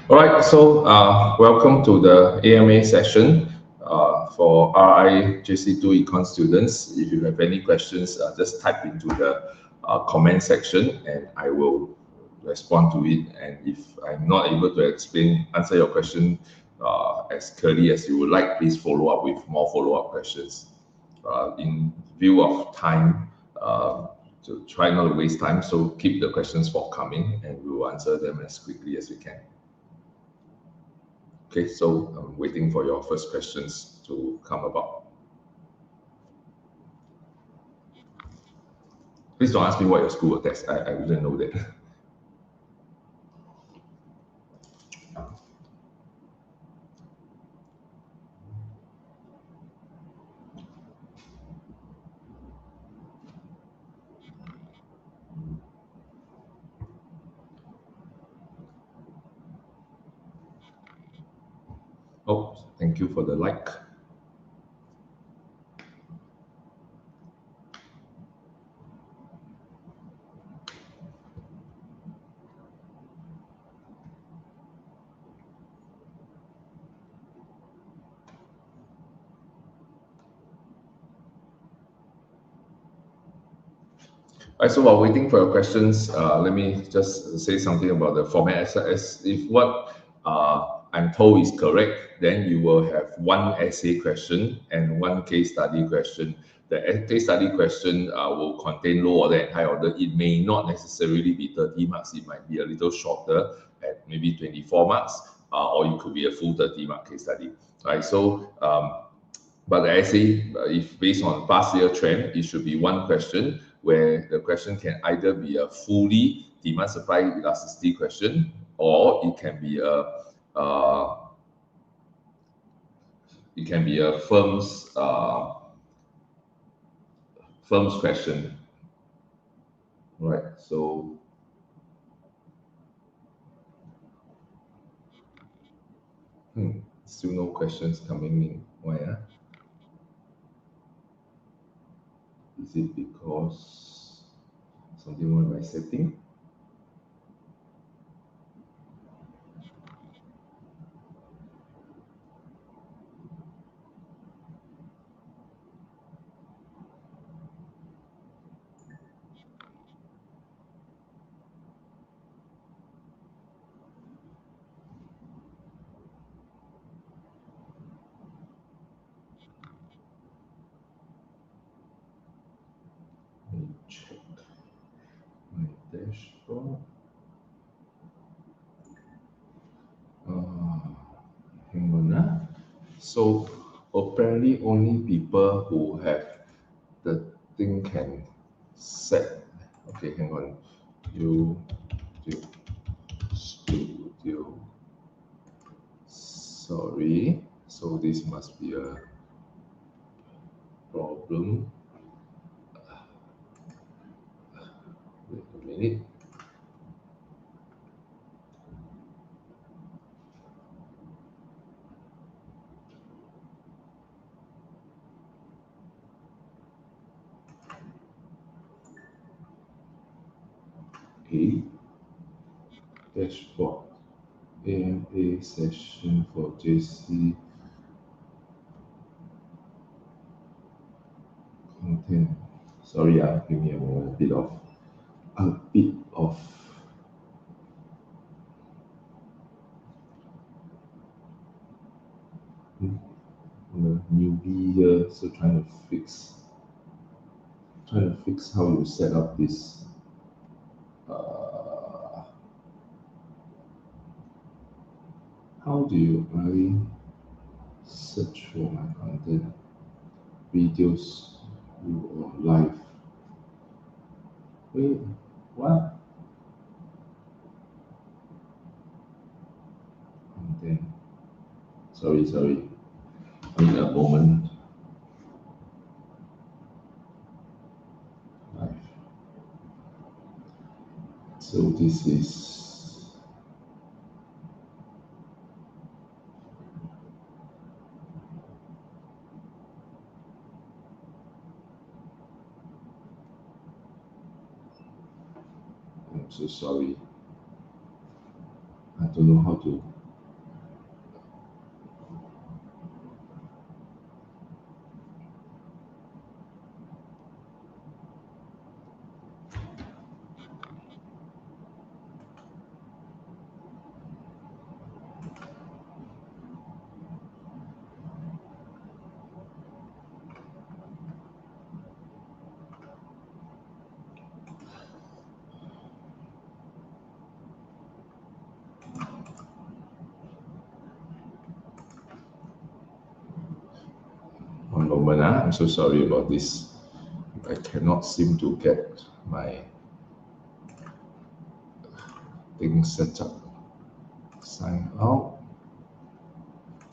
All right, so welcome to the AMA session for RI JC2 Econ students. If you have any questions, just type into the comment section and I will respond to it. And if I'm not able to answer your question as clearly as you would like, please follow up with more follow-up questions. In view of time, to try not to waste time, so keep the questions forthcoming and we will answer them as quickly as we can. Okay, so I'm waiting for your first questions to come about. Please don't ask me what your school will test. I wouldn't know that. Oh, thank you for the like. All right, so while waiting for your questions, let me just say something about the format. As if what I'm told is correct, then you will have one essay question and one case study question. The case study question will contain low order and high order. It may not necessarily be 30 marks. It might be a little shorter at maybe 24 marks, or it could be a full 30-mark case study. Right? So, but the essay, if based on past year trend, it should be one question where the question can either be a fully demand supply elasticity question, or it can be a firm's question, right? So still no questions coming in. Why? Is it because something wrong with my setting? Let me check my dashboard. Hang on. So apparently only people who have the thing can set. Okay, hang on. Studio. Sorry. So this must be a problem. Wait a minute. Okay. Dashboard. AMA session for JC content. Sorry, give me a moment. A bit of newbie here, so trying to fix how you set up this. How do I search for my content, videos, or live? Wait, what? Content. Sorry. Wait a moment. Live. So this is. I'm so sorry. I don't know how to One moment, I'm so sorry about this. I cannot seem to get my thing set up. Sign out,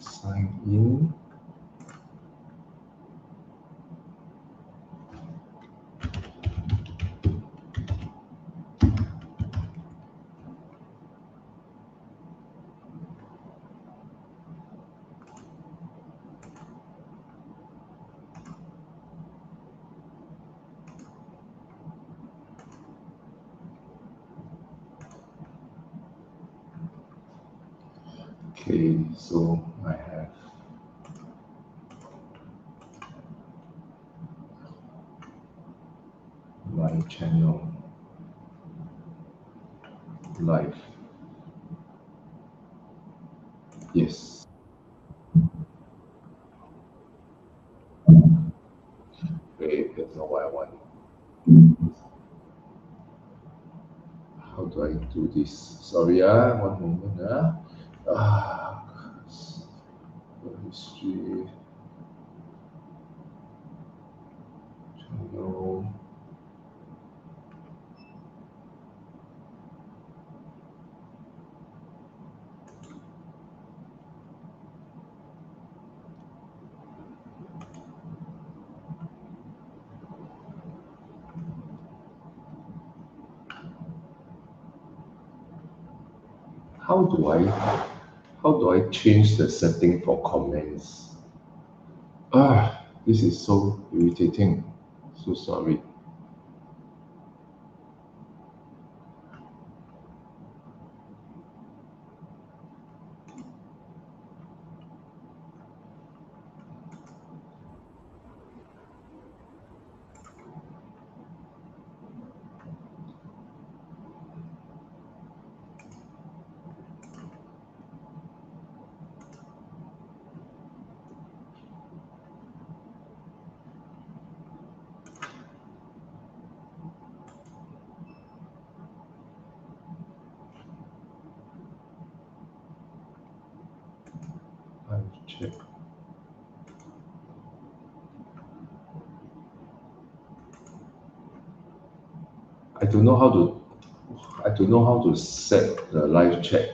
sign in. Okay, so I have my channel live. Yes. Wait, that's not what I want. How do I do this? Sorry, one moment. History. Channel. How do I change the setting for comments? This is so irritating. So sorry. I'll check. I don't know how to set the live chat.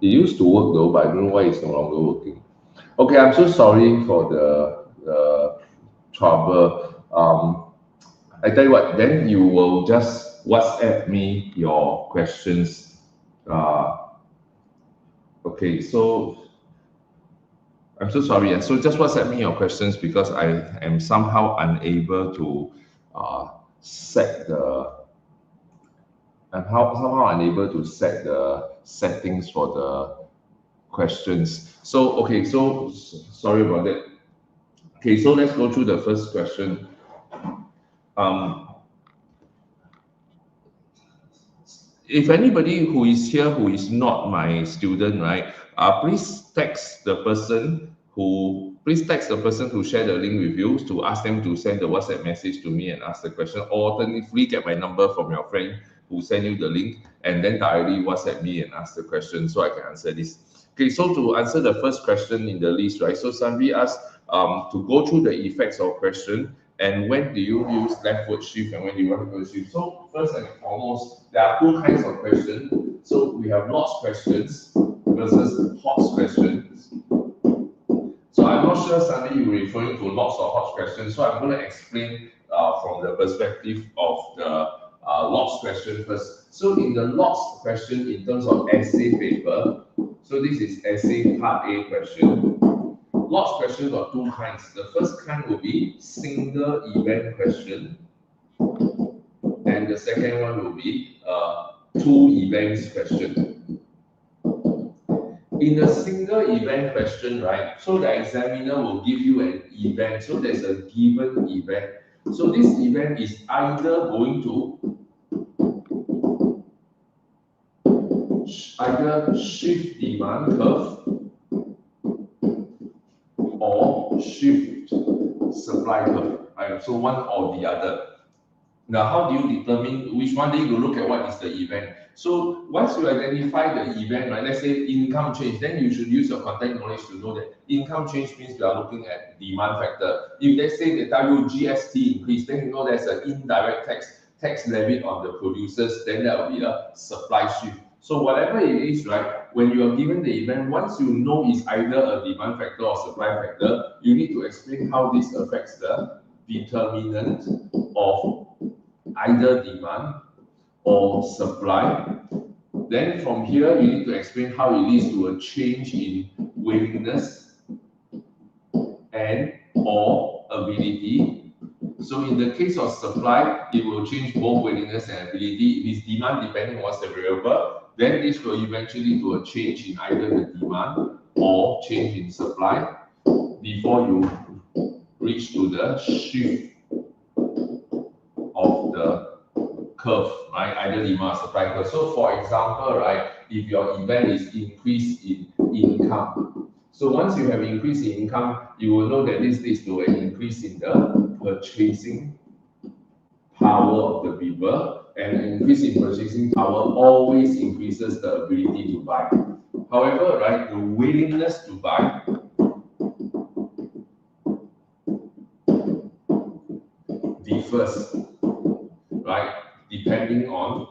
It used to work though, but I don't know why it's no longer working. Okay, I'm so sorry for the trouble. I tell you what, then you will just WhatsApp me your questions. Okay, so I'm so sorry. So just WhatsApp me your questions because I am somehow unable to set the somehow unable to set the settings for the questions. So okay, so sorry about that. Okay, so let's go through the first question. If anybody who is here who is not my student, right? Please text the person who shared the link with you to ask them to send the WhatsApp message to me and ask the question. Or alternatively, get my number from your friend who sent you the link and then directly WhatsApp me and ask the question so I can answer this. Okay, so to answer the first question in the list, right? So Sanvi asked to go through the effects of question and when do you use leftward shift and when do you rightward shift. So first and foremost, there are two kinds of questions. So we have lots questions versus hot questions. So I'm not sure, Sandy, you're referring to lots or hot questions. So I'm going to explain from the perspective of the lots question first. So in the lots question, in terms of essay paper, so this is essay part A question. Lots questions got two kinds. The first kind will be single event question, and the second one will be two events question. In a single event question, right? So the examiner will give you an event. So there's a given event. So this event is either going to either shift demand curve or shift supply curve. Right? So one or the other. Now, how do you determine which one? Then you look at what is the event. So once you identify the event, right, let's say income change, then you should use your content knowledge to know that income change means we are looking at demand factor. If they say they tell you GST increase, then you know there's an indirect tax levied on the producers, then that will be a supply shift. So whatever it is, right, when you are given the event, once you know it's either a demand factor or supply factor, you need to explain how this affects the determinant of either demand or supply. Then from here, you need to explain how it leads to a change in willingness and or ability. So in the case of supply, it will change both willingness and ability. If it's demand depending on what's the variable, then this will eventually lead to a change in either the demand or change in supply before you reach to the shift of the curve, right? Either demand or supply curve. So for example, right, if your event is increase in income, so once you have increase in income, you will know that this leads to an increase in the purchasing power of the people, and an increase in purchasing power always increases the ability to buy. However, right, the willingness to buy differs, right, depending on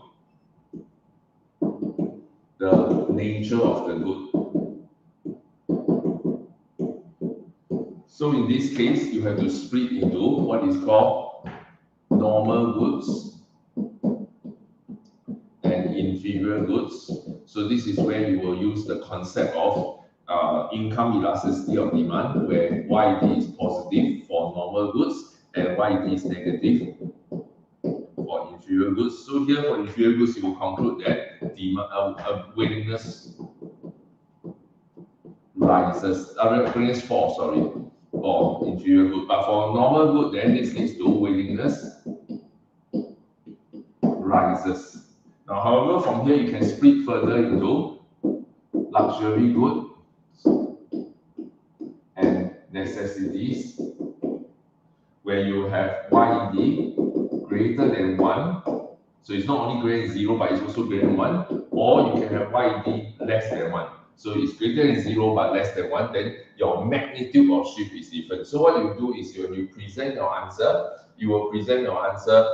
the nature of the good. So in this case, you have to split into what is called normal goods and inferior goods. So this is where you will use the concept of income elasticity of demand, where YT is positive for normal goods and YT is negative for inferior goods. So here for inferior goods, you will conclude that demand, willingness rises, willingness falls, sorry, for inferior good. But for normal good, then this leads to willingness rises. Now, however, from here you can split further into luxury goods and necessities, where you have YED greater than 1. So it's not only greater than 0, but it's also greater than 1. Or you can have YED less than 1. So it's greater than 0 but less than 1, then your magnitude of shift is different. So what you do is when you present your answer, you will present your answer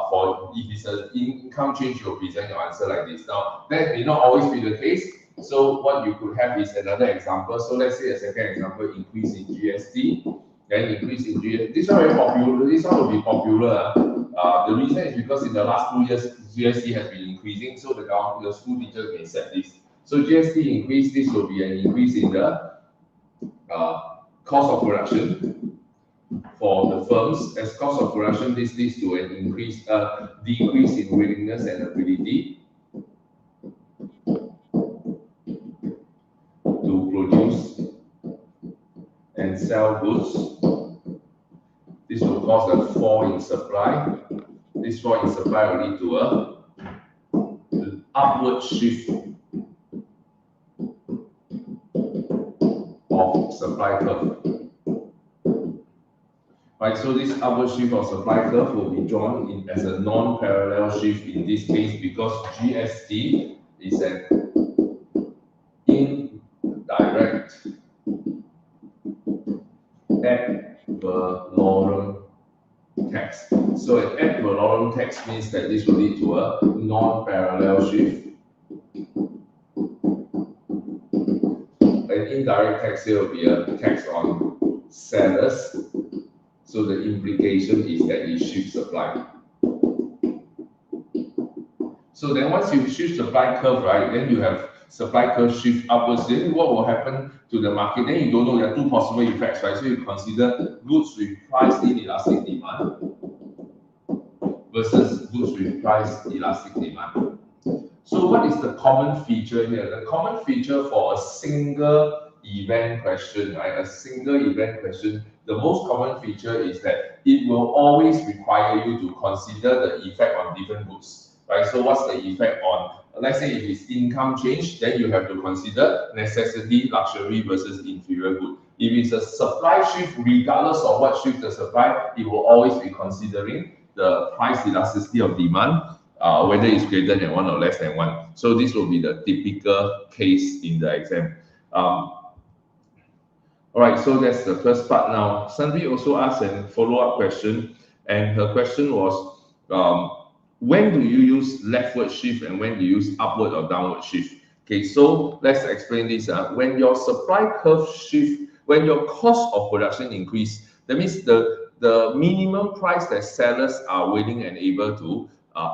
for, if it's an income change, you will present your answer like this. Now, that may not always be the case. So what you could have is another example. So let's say a second example, increase in GST, then increase in GST. This one very popular. This one will be popular. The reason is because in the last 2 years, GST has been increasing, so the school teachers may set this. So GST increase, this will be an increase in the cost of production for the firms. As cost of production, this leads to an decrease in willingness and ability to produce and sell goods. This will cause a fall in supply. This fall in supply will lead to an upward shift of supply curve. Right, so this upward shift of supply curve will be drawn in as a non-parallel shift in this case, because GST is an indirect ad valorem tax. So an ad valorem tax means that this will lead to a non-parallel shift. An indirect tax here will be a tax on sellers. So the implication is that it shifts supply. So then once you shift supply curve, right, then you have supply curve shift upwards. Then what will happen to the market? Then you don't know, there are two possible effects, right? So you consider goods with price inelastic demand versus goods with price elastic demand. So what is the common feature here? The common feature for a single event question, right? A single event question, the most common feature is that it will always require you to consider the effect on different goods, right? So what's the effect on, let's say if it's income change, then you have to consider necessity, luxury versus inferior good. If it's a supply shift, regardless of what shift the supply, it will always be considering the price elasticity of demand, whether it's greater than 1 or less than 1. So this will be the typical case in the exam. All right, so that's the first part. Now, Sandri also asked a follow-up question, and her question was, when do you use leftward shift and when do you use upward or downward shift? Okay, so let's explain this. When your supply curve shift, when your cost of production increase, that means the minimum price that sellers are willing and able to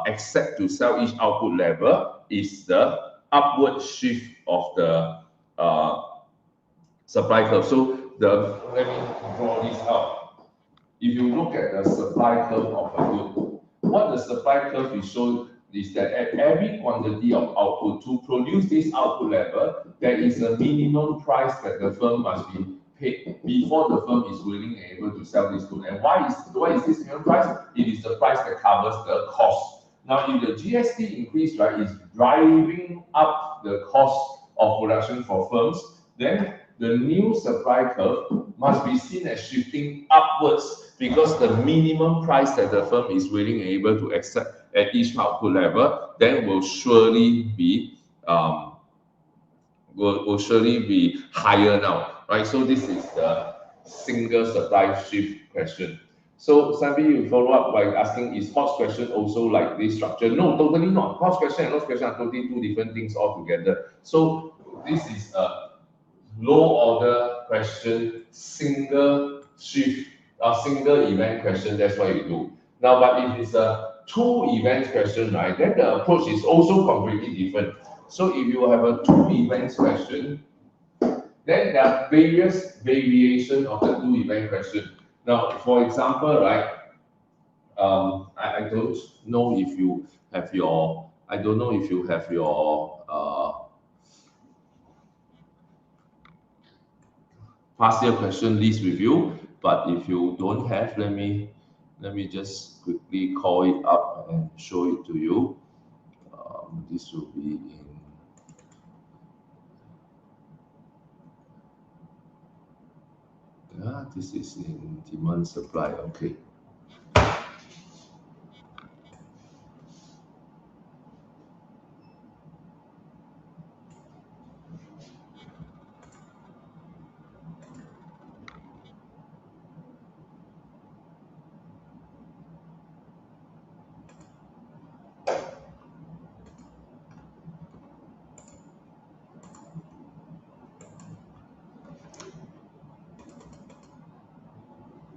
accept to sell each output level is the upward shift of the supply curve. So let me draw this out. If you look at the supply curve of a good, what the supply curve is shown is that at every quantity of output, to produce this output level, there is a minimum price that the firm must be paid before the firm is willing and able to sell this good. And why is this minimum price? It is the price that covers the cost. Now, if the GST increase, right, is driving up the cost of production for firms, then the new supply curve must be seen as shifting upwards because the minimum price that the firm is willing and able to accept at each output level then will surely be higher now, right? So this is the single supply shift question. So somebody will follow up by asking, is Hodge question also like this structure? No, totally not. Hodge question and Hodge question are totally two different things altogether. So this is a low order question, single shift, single event question. That's what you do. Now, but if it's a two event question, right, then the approach is also completely different. So if you have a two events question, then there are various variations of the two event question. Now, for example, right, I don't know if you have your, past year question list with you, but if you don't have, let me just quickly call it up and show it to you. This will be in this is in demand supply. Okay.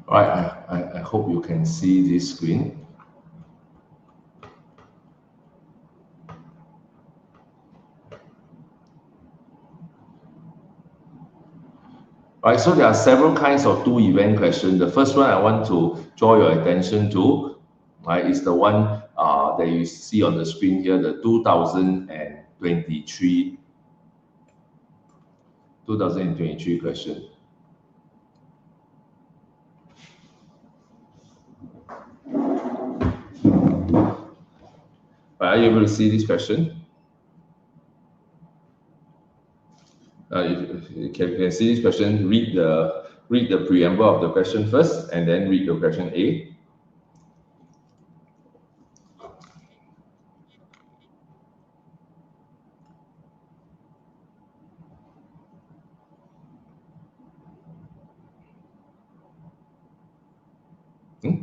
All right, I hope you can see this screen. All right, so there are several kinds of two event questions. The first one I want to draw your attention to, right, is the one that you see on the screen here, the 2023 question. Are you able to see this question? You can see this question. Read the preamble of the question first, and then read the question A.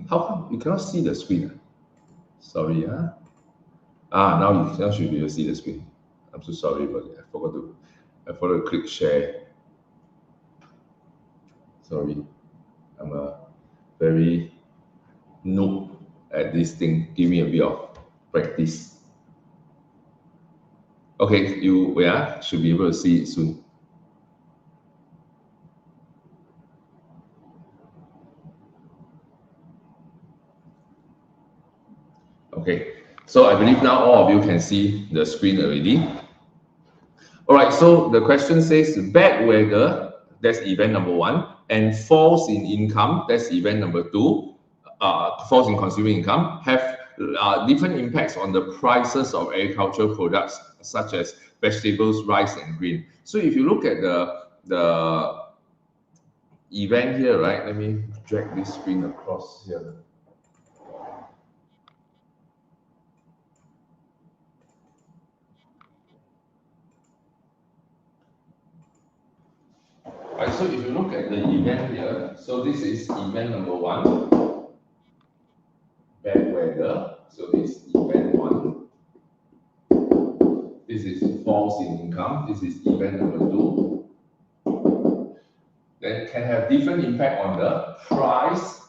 How come you cannot see the screen? Sorry, now you should be able to see the screen. I'm so sorry, but I forgot to click share. Sorry, I'm a very noob at this thing. Give me a bit of practice. Okay, you should be able to see it soon. Okay, so I believe now all of you can see the screen already. All right, so the question says bad weather, that's event number 1, and falls in income, that's event number 2, falls in consumer income, have different impacts on the prices of agricultural products such as vegetables, rice, and grain. So if you look at the event here, right, let me drag this screen across here. Right, so if you look at the event here, so this is event number 1, bad weather. So this is event 1. This is falls in income. This is event number 2. Then can have different impact on the price.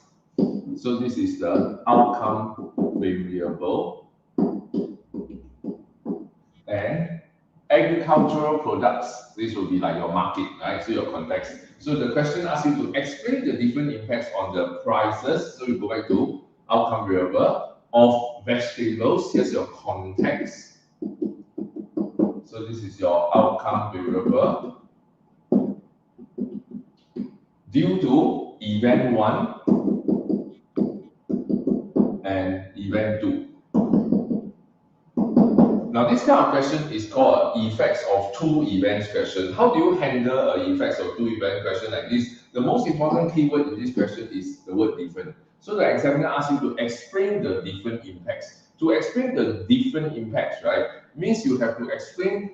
So this is the outcome variable. And agricultural products, this will be like your market, right? So your context. So the question asks you to explain the different impacts on the prices. So you go back to outcome variable of vegetables. Here's your context. So this is your outcome variable due to event 1 and event 2. Now, this kind of question is called effects of 2 events question. How do you handle an effects of 2 event question like this? The most important keyword in this question is the word different. So the examiner asks you to explain the different impacts. To explain the different impacts, right, means you have to explain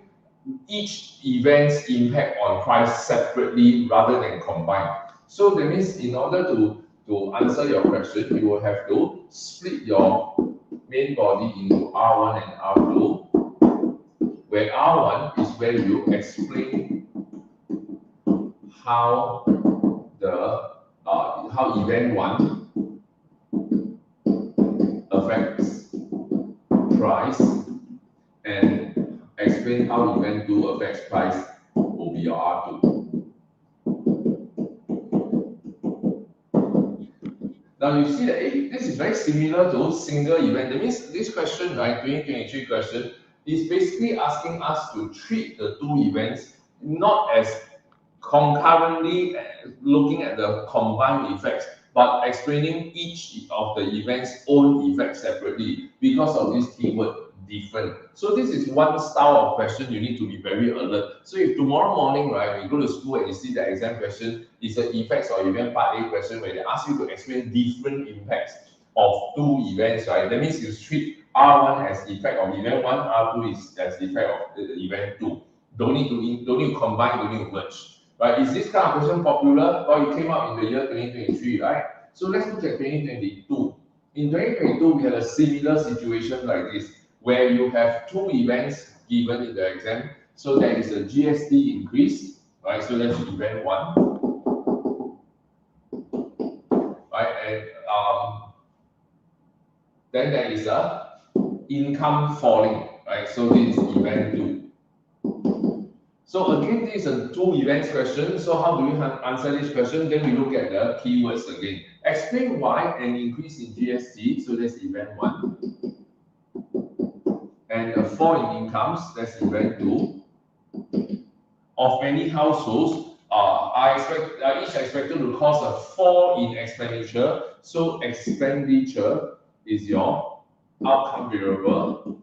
each event's impact on price separately rather than combined. So that means in order to answer your question, you will have to split your main body into R1 and R2, where R1 is where you explain how how event 1 affects price and explain how event 2 affects price will be your R2. Now you see that this is very similar to single event. That means this question, right, 2023 question, is basically asking us to treat the 2 events not as concurrently looking at the combined effects, but explaining each of the events' own effects separately because of this keyword different. So this is one style of question you need to be very alert. So if tomorrow morning, right, when you go to school and you see the exam question, it's an effects or event part A question where they ask you to explain different impacts of 2 events, right? That means you treat R1 as effect of event 1, R2 is as effect of the event 2. Don't need to combine, don't need to merge. Right? Is this kind of question popular? Well, it came out in the year 2023, right? So let's look at 2022. In 2022, we had a similar situation like this, where you have 2 events given in the exam. So there is a GST increase, right? So that's event 1, right? And then there is a income falling, right? So this is event 2. So again, this is a 2 events question. So how do you answer this question? Then we look at the keywords again. Explain why an increase in GST. So that's event 1. And a fall in incomes. That's event 2. Of many households, each expected to cause a fall in expenditure. So expenditure is your outcome variable.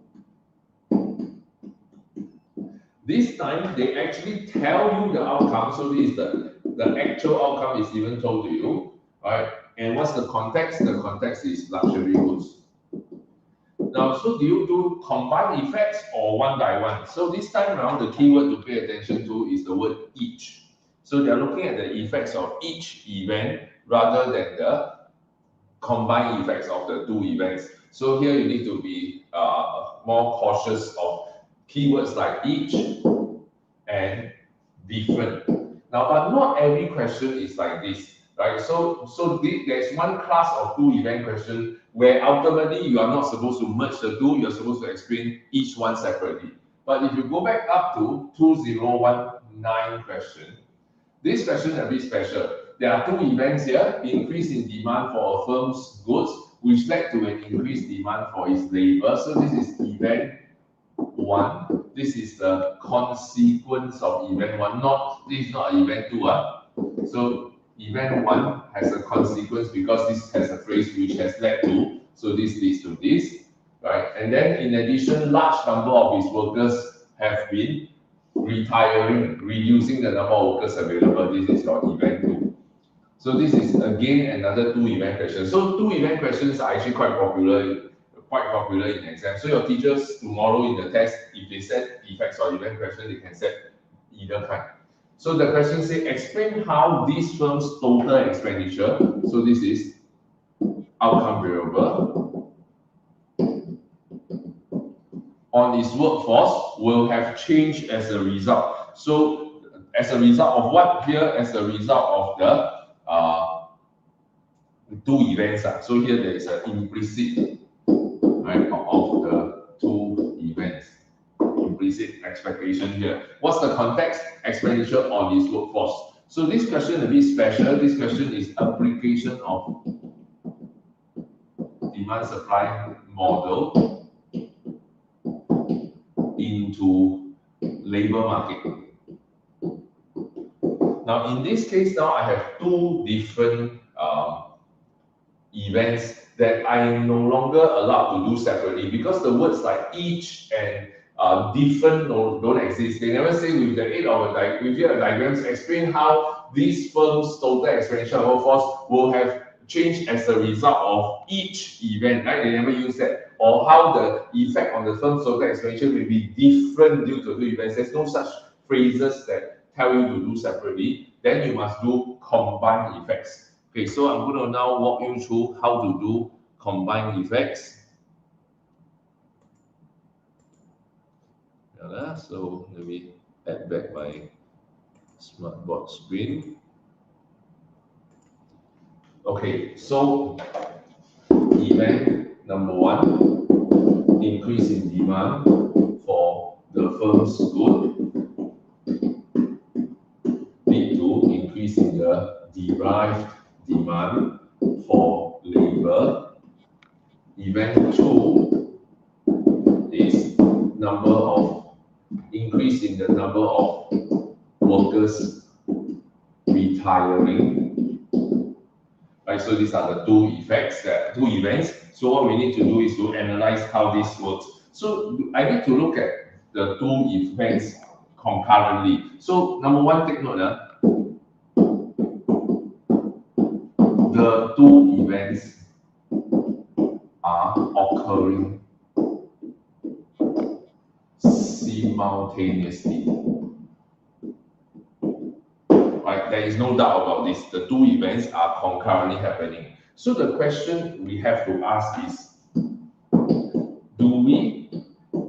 This time, they actually tell you the outcome. So this is the actual outcome is even told to you, right? And what's the context? The context is luxury goods. Now, so do you do combined effects or one by one? So this time around, the keyword to pay attention to is the word each. So they're looking at the effects of each event rather than the combined effects of the 2 events. So here you need to be more cautious of keywords like each and different. Now, but not every question is like this, right? So there's one class of 2 event question where ultimately you are not supposed to merge the 2, you're supposed to explain each one separately. But if you go back up to 2019 question, this question is a bit special. There are 2 events here, increase in demand for a firm's goods, which led to an increased demand for its labor. So this is event 1. This is the consequence of event 1. This is not event 2. So event 1 has a consequence because this has a phrase which has led to. So this leads to this, right? And then in addition, large number of his workers have been retiring, reducing the number of workers available. This is your event 2. So this is again another 2 event questions. So 2 event questions are actually quite popular in exams. So your teachers tomorrow in the test, if they set effects or event question, they can set either kind. So the question says, explain how this firm's total expenditure, so this is outcome variable, on its workforce will have changed as a result. So as a result of what here? As a result of the two events. So here there is an implicit, right, of the two events. Implicit expectation here. What's the context? Expenditure on its workforce. So this question a bit special. This question is application of demand supply model into labor market. Now in this case, now I have two different events that I am no longer allowed to do separately because the words like each and different don't exist. They never say with the aid of with your diagrams explain how this firm's total expenditure of workforce will have changed as a result of each event, right? They never use that. Or how the effect on the firm's total expenditure will be different due to two events. There's no such phrases that tell you to do separately. Then you must do combined effects. Okay, so I'm going to now walk you through how to do combined effects. So let me add back my smartboard screen. Okay, so event number one, increase in demand for the firm's good, lead to increase in the derived demand for labor. Event two is increase in the number of workers retiring. Right, so these are the two events. So what we need to do is to analyze how this works. So I need to look at the two events concurrently. So number one, take note. The two events are occurring simultaneously. Right, there is no doubt about this. The two events are concurrently happening. So the question we have to ask is, do we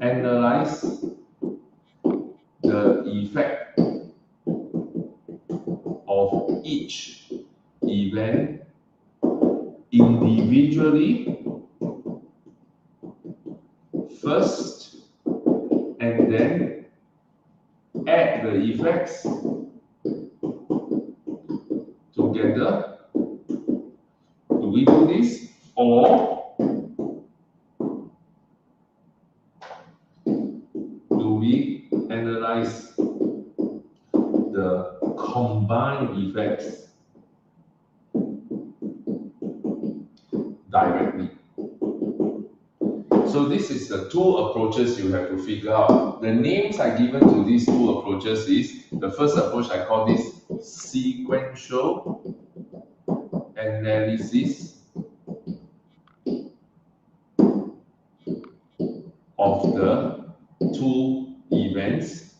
analyze the effect of each event individually first and then add the effects together? Do we do this, or do we analyze the combined effects directly? So this is the two approaches you have to figure out. The names I given to these two approaches is, the first approach I call this sequential analysis of the two events.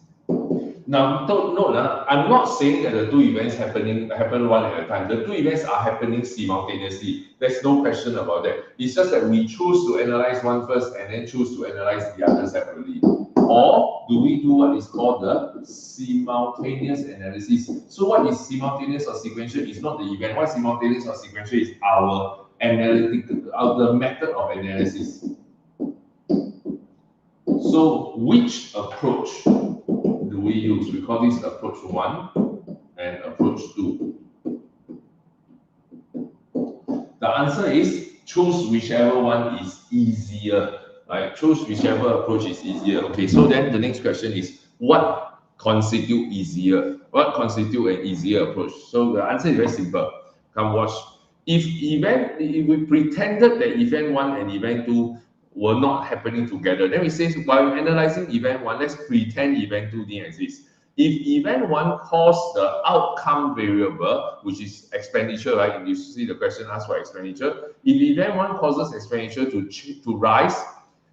Now, note, I'm not saying that the two events happen one at a time. The two events are happening simultaneously. There's no question about that. It's just that we choose to analyze one first and then choose to analyze the other separately. Or do we do what is called the simultaneous analysis? So what is simultaneous or sequential? It's not the event. What simultaneous or sequential is our the method of analysis. So which approach do we use? We call this approach 1 and approach 2. The answer is choose whichever one is easier. Right? Choose whichever approach is easier. Okay, so then the next question is, what constitute easier? What constitute an easier approach? So the answer is very simple. Come watch. If we pretended that event 1 and event 2 were not happening together, then we say, while analyzing event 1, let's pretend event 2 didn't exist. If event 1 caused the outcome variable, which is expenditure, right? You see the question asks for expenditure. If event 1 causes expenditure to rise,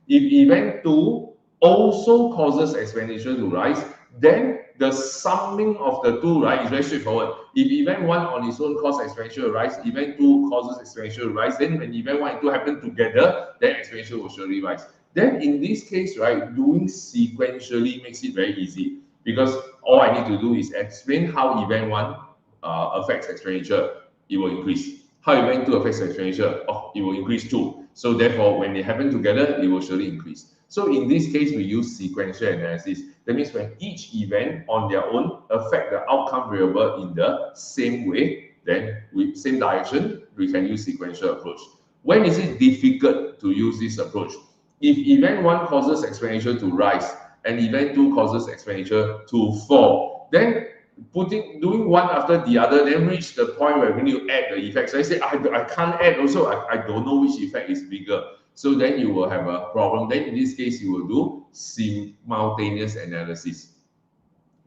if event 2 also causes expenditure to rise, then the summing of the two, right, is very straightforward. If event 1 on its own causes exponential rise, event 2 causes exponential rise, then when event 1 and 2 happen together, then exponential will surely rise. Then in this case, right, doing sequentially makes it very easy, because all I need to do is explain how event 1 affects exponential, it will increase. How event 2 affects exponential, oh, it will increase too. So therefore, when they happen together, it will surely increase. So in this case, we use sequential analysis. That means when each event on their own affect the outcome variable in the same way, then with same direction, we can use sequential approach. When is it difficult to use this approach? If event 1 causes exponential to rise and event 2 causes exponential to fall, then doing one after the other, then reach the point where we need to add the effects. So I say, I can't add also, I don't know which effect is bigger. So then you will have a problem. Then in this case, you will do simultaneous analysis.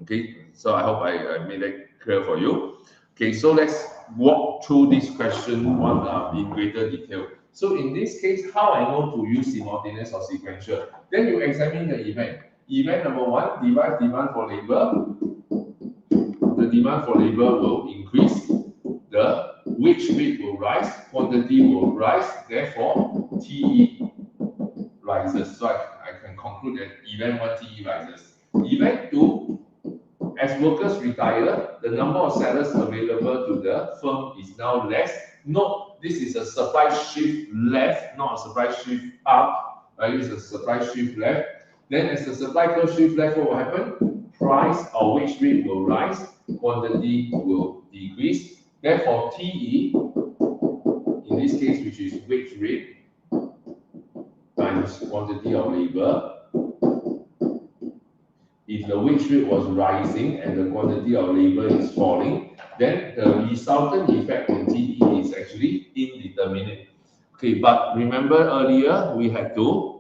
Okay, so I hope I made that clear for you. Okay, so let's walk through this question one in greater detail. So in this case, how I know to use simultaneous or sequential? Then you examine the event. Event number 1, derive demand for labor. The demand for labor will increase, the wage rate will rise, quantity will rise, therefore TE rises. So I can conclude that event 1 TE rises. Event 2, as workers retire, the number of sellers available to the firm is now less. Note, this is a supply shift left, not a supply shift up. Right? It's a supply shift left. Then as the supply curve shift left, what will happen? Price or wage rate will rise, quantity will decrease. Therefore, TE, in this case, which is wage rate times quantity of labor, if the wage rate was rising and the quantity of labor is falling, then the resultant effect on TE is actually indeterminate. Okay, but remember earlier we had to,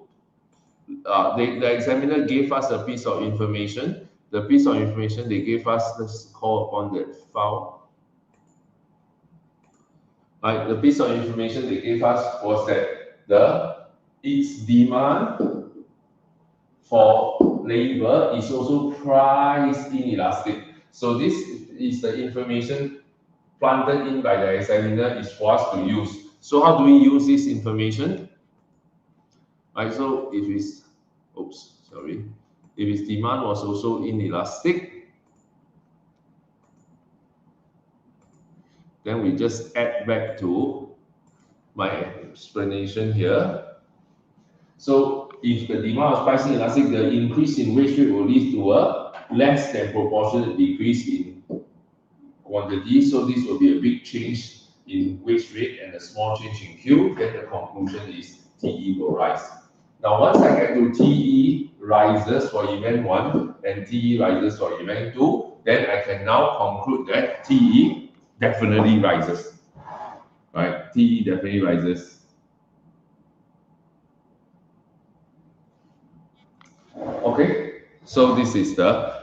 the examiner gave us a piece of information. The piece of information they gave us, let's call upon that file. Right, the piece of information they gave us was that its demand for labor is also price inelastic. So this is the information planted in by the examiner is for us to use. So how do we use this information? Right, so if its demand was also inelastic, then we just add back to my explanation here. So if the demand was price inelastic, the increase in wage rate will lead to a less than proportionate decrease in quantity. So this will be a big change in wage rate and a small change in Q. Then the conclusion is TE will rise. Now, once I get to TE rises for event 1 and TE rises for event 2, then I can now conclude that TE definitely rises. Right? TE definitely rises. Okay, so this is the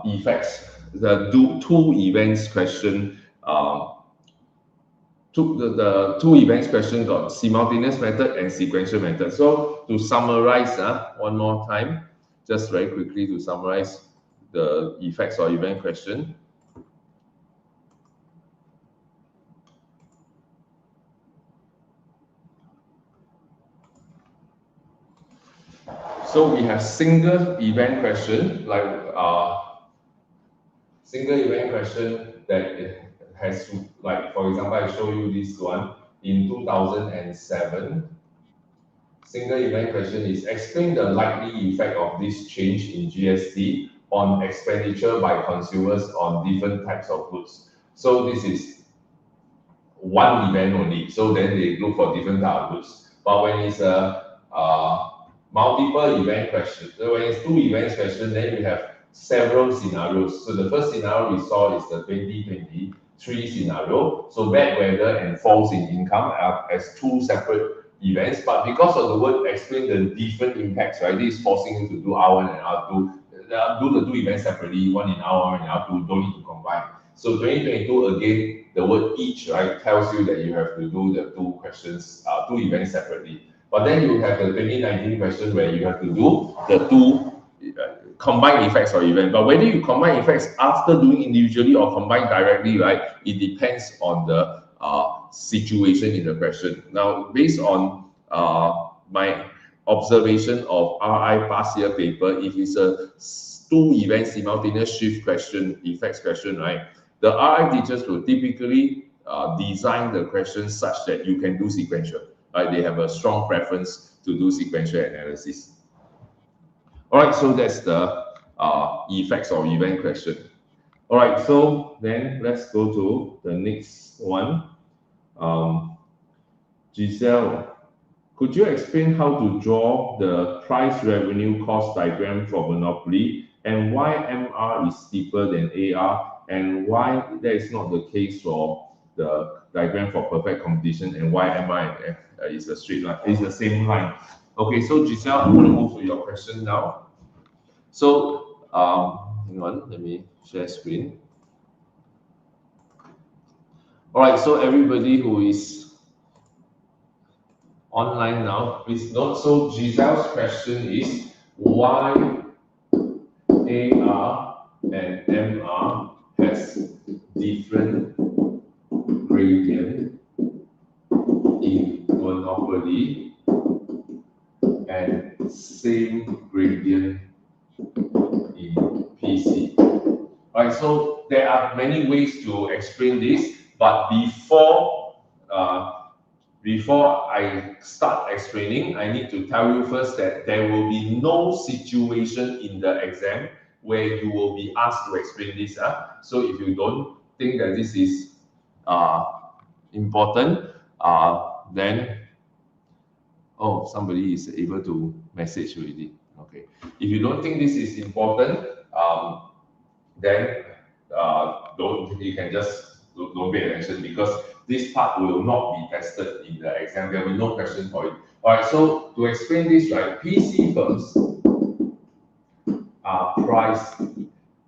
effects, the two events question. The two events question got simultaneous method and sequential method. So to summarize, one more time, just very quickly to summarize the effects or event question. So we have single event question, like single event question that has, like for example, I show you this one in 2007. Single event question is explain the likely effect of this change in GST on expenditure by consumers on different types of goods. So this is one event only. So then they look for different types of goods. But when it's a multiple event question, so when it's two events question, then we have several scenarios. So the first scenario we saw is the 2023 scenario. So bad weather and falls in income are as two separate events, but because of the word explain the different impacts, right? This is forcing you to do R1 and R2. Do the two events separately, one in R1 and R2, don't need to combine. So 2022, again, the word each, right, tells you that you have to do the two questions, two events separately. But then you have the 2019 question where you have to do the two combine effects or event. But whether you combine effects after doing individually or combine directly, right, it depends on the situation in the question. Now, based on my observation of RI past year paper, if it's a two event simultaneous shift question, effects question, right, the RI teachers will typically design the question such that you can do sequential, right? They have a strong preference to do sequential analysis. All right, so that's the effects or event question. All right, so then let's go to the next one. Giselle, could you explain how to draw the price revenue cost diagram for monopoly and why MR is steeper than AR and why that is not the case for the diagram for perfect competition and why MR is a straight line, is the same line. Okay, so Giselle, I'm going to move to your question now. So, hang on, let me share screen. All right, so everybody who is online now, please note. So Giselle's question is why AR and MR has different gradient in monopoly and same gradient in PC. Right, so there are many ways to explain this, but before I start explaining, I need to tell you first that there will be no situation in the exam where you will be asked to explain this. So if you don't think that this is important, then, oh, somebody is able to message already. Okay. If you don't think this is important, then you can just don't pay attention because this part will not be tested in the exam. There will be no question for it. All right, so to explain this, right, PC firms are price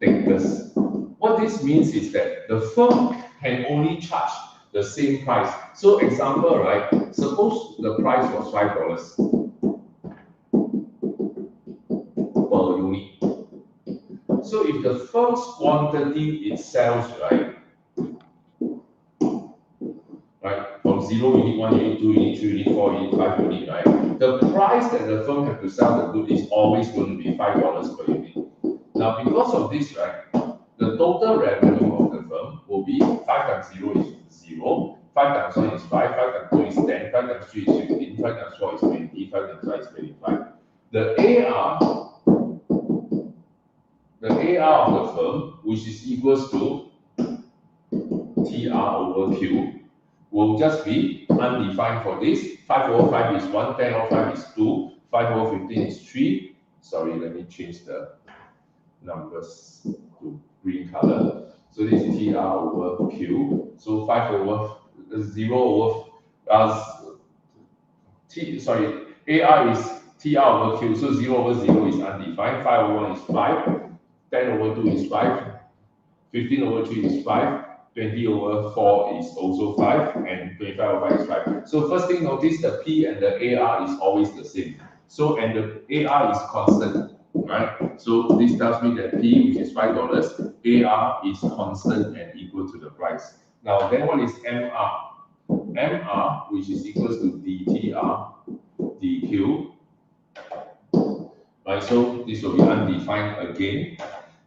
takers. What this means is that the firm can only charge the same price. So example, right, suppose the price was $5 per unit. So if the firm's quantity it sells, right, from 0 unit, 1 unit, 2 unit, 3 unit, 4 unit, 5 unit, right, the price that the firm have to sell the good is always going to be $5 per unit. Now, because of this, right, the total revenue of the firm will be 5 times 0 is 0, 5 times 1 is 5, 5 times 2 is 10, 5 times 3 is 15, 5 times 4 is 20, 5 times 5 is 25. The AR of the firm, which is equals to TR over Q, will just be undefined for this. 5 over 5 is 1, 10 over 5 is 2, 5 over 15 is 3. Sorry, let me change the numbers to green color. So this is TR over Q. So 5 over 0 over AR is TR over Q. So 0 over 0 is undefined. 5 over 1 is 5. 10 over 2 is 5. 15 over 3 is 5. 20 over 4 is also 5, and 25 over 5 is 5. So first thing, notice the P and the AR is always the same. So, and the AR is constant, right? So this tells me that P, which is $5, AR is constant and equal to the price. Now, then what is MR? MR, which is equals to DTR, DQ, right? So this will be undefined again.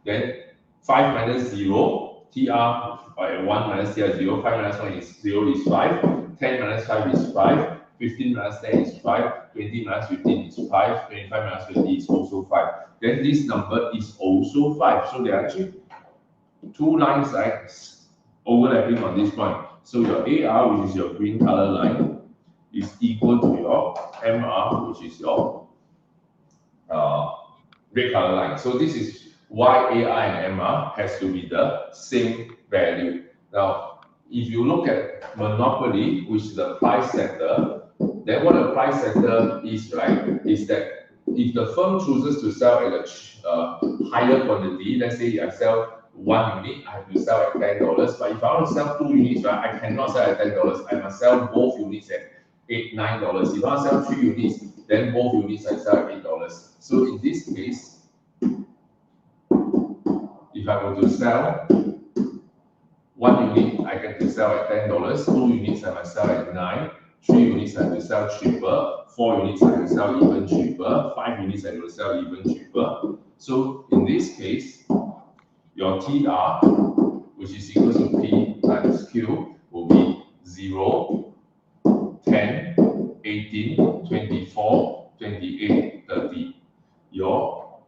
Then 5 minus 0, TR, 1 minus TR is 0, 5 minus 1 is 0 is 5, 10 minus 5 is 5, 15 minus 10 is 5, 20 minus 15 is 5, 25 minus 20 is also 5. Then this number is also 5. So there are actually two lines like overlapping on this point. So your AR, which is your green color line, is equal to your MR, which is your red color line. So this is why AR and MR has to be the same value. Now, if you look at monopoly, which is the price setter, then what a price setter is, right, is that if the firm chooses to sell at a higher quantity, let's say I sell 1 unit, I have to sell at $10. But if I want to sell 2 units, right, I cannot sell at $10. I must sell both units at $8, $9. If I want to sell 3 units, then both units I sell at $8. So in this case, if I were to sell 1 unit, I get to sell at $10. 2 units, I must sell at 9. 3 units, I will sell cheaper. 4 units, I will sell even cheaper. 5 units, I will sell even cheaper. So in this case, your TR, which is equal to P times Q, will be 0, 10, 18, 24, 28, 30. Your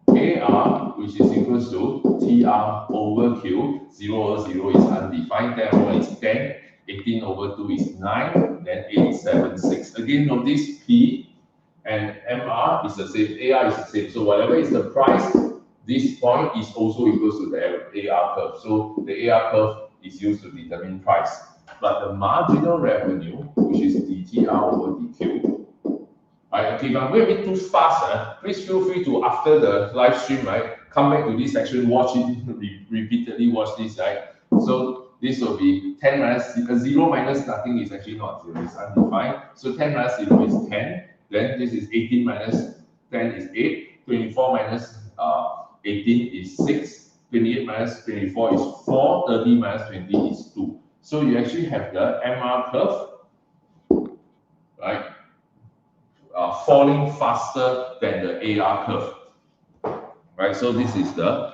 AR, which is equal to TR over Q, 0 over 0 is undefined, 10 over is 10, 18 over 2 is 9, then 8, 7, 6. Again, notice P and MR is the same, AR is the same. So whatever is the price, this point is also equal to the AR curve. So the AR curve is used to determine price. But the marginal revenue, which is DTR over DQ, right, okay, if I'm going a bit too fast, please feel free to, after the live stream, right, come back to this section, watch it, repeatedly watch this, right? So this will be 10 minus 0 minus nothing is actually not 0, it's undefined. So 10 minus 0 is 10. Then this is 18 minus 10 is 8. 24 minus 18 is 6. 28 minus 24 is 4. 30 minus 20 is 2. So you actually have the MR curve, right, falling faster than the AR curve, right? So this is the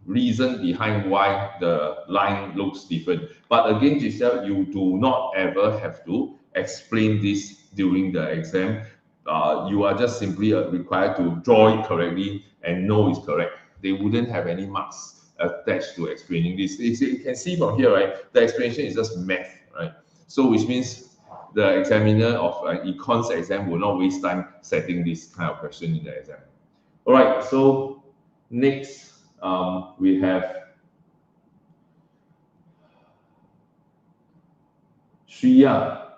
reason behind why the line looks different. But again, Giselle, you do not ever have to explain this during the exam. You are just simply required to draw it correctly and know it's correct. They wouldn't have any marks attached to explaining this. You can see from here, right? The explanation is just math, right? So which means the examiner of an econs exam will not waste time setting this kind of question in the exam. All right, so next we have Shreya.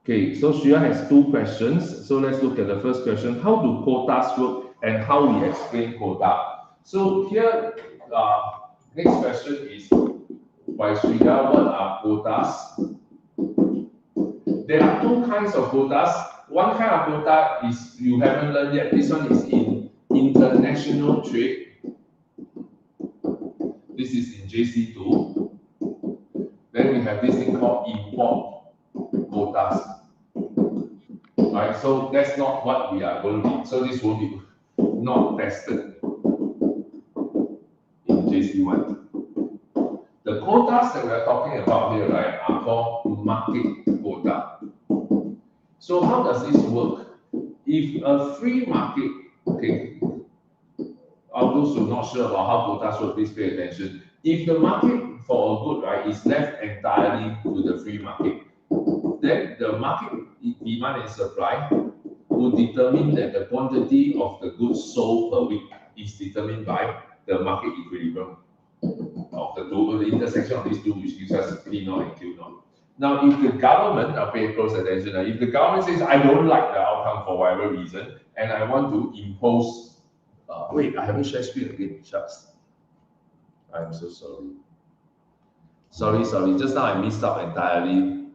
Okay, so Shreya has 2 questions. So let's look at the first question. How do quotas work and how we explain quota? So here, next question is by Shreya, what are quotas? There are 2 kinds of quotas. One kind of quota is you haven't learned yet. This one is in international trade. This is in JC2. Then we have this thing called import quotas. Right, so that's not what we are going to be. So this will be not tested in JC1. The quotas that we are talking about here, right, are called market quota. So how does this work? If a free market, okay, all those who are not sure about how quotas work, please pay attention. If the market for a good, right, is left entirely to the free market, then the market demand and supply will determine that the quantity of the goods sold per week is determined by the market equilibrium of the two, the intersection of these two, which gives us P naught and Q naught. Now, if the government, now pay close attention, if the government says, I don't like the outcome for whatever reason, and I want to impose, wait, I haven't shared screen again, shucks. I'm so sorry. Sorry, just now I missed out entirely.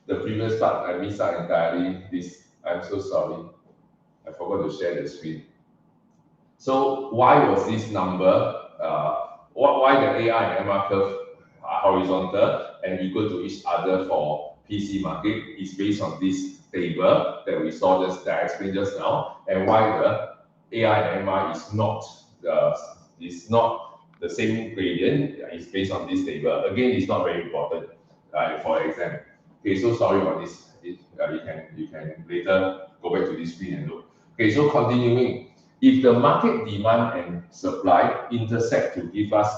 The previous part, I missed out entirely. I'm so sorry. I forgot to share the screen. So why was this number, why the AR and MR curve are horizontal and equal to each other for PC market is based on this table that we saw that I explained just now, and why the AR and MR is not the same gradient is based on this table. Again, it's not very important for exam. Okay, so sorry about this. You can later go back to this screen and look. Okay, so continuing, if the market demand and supply intersect to give us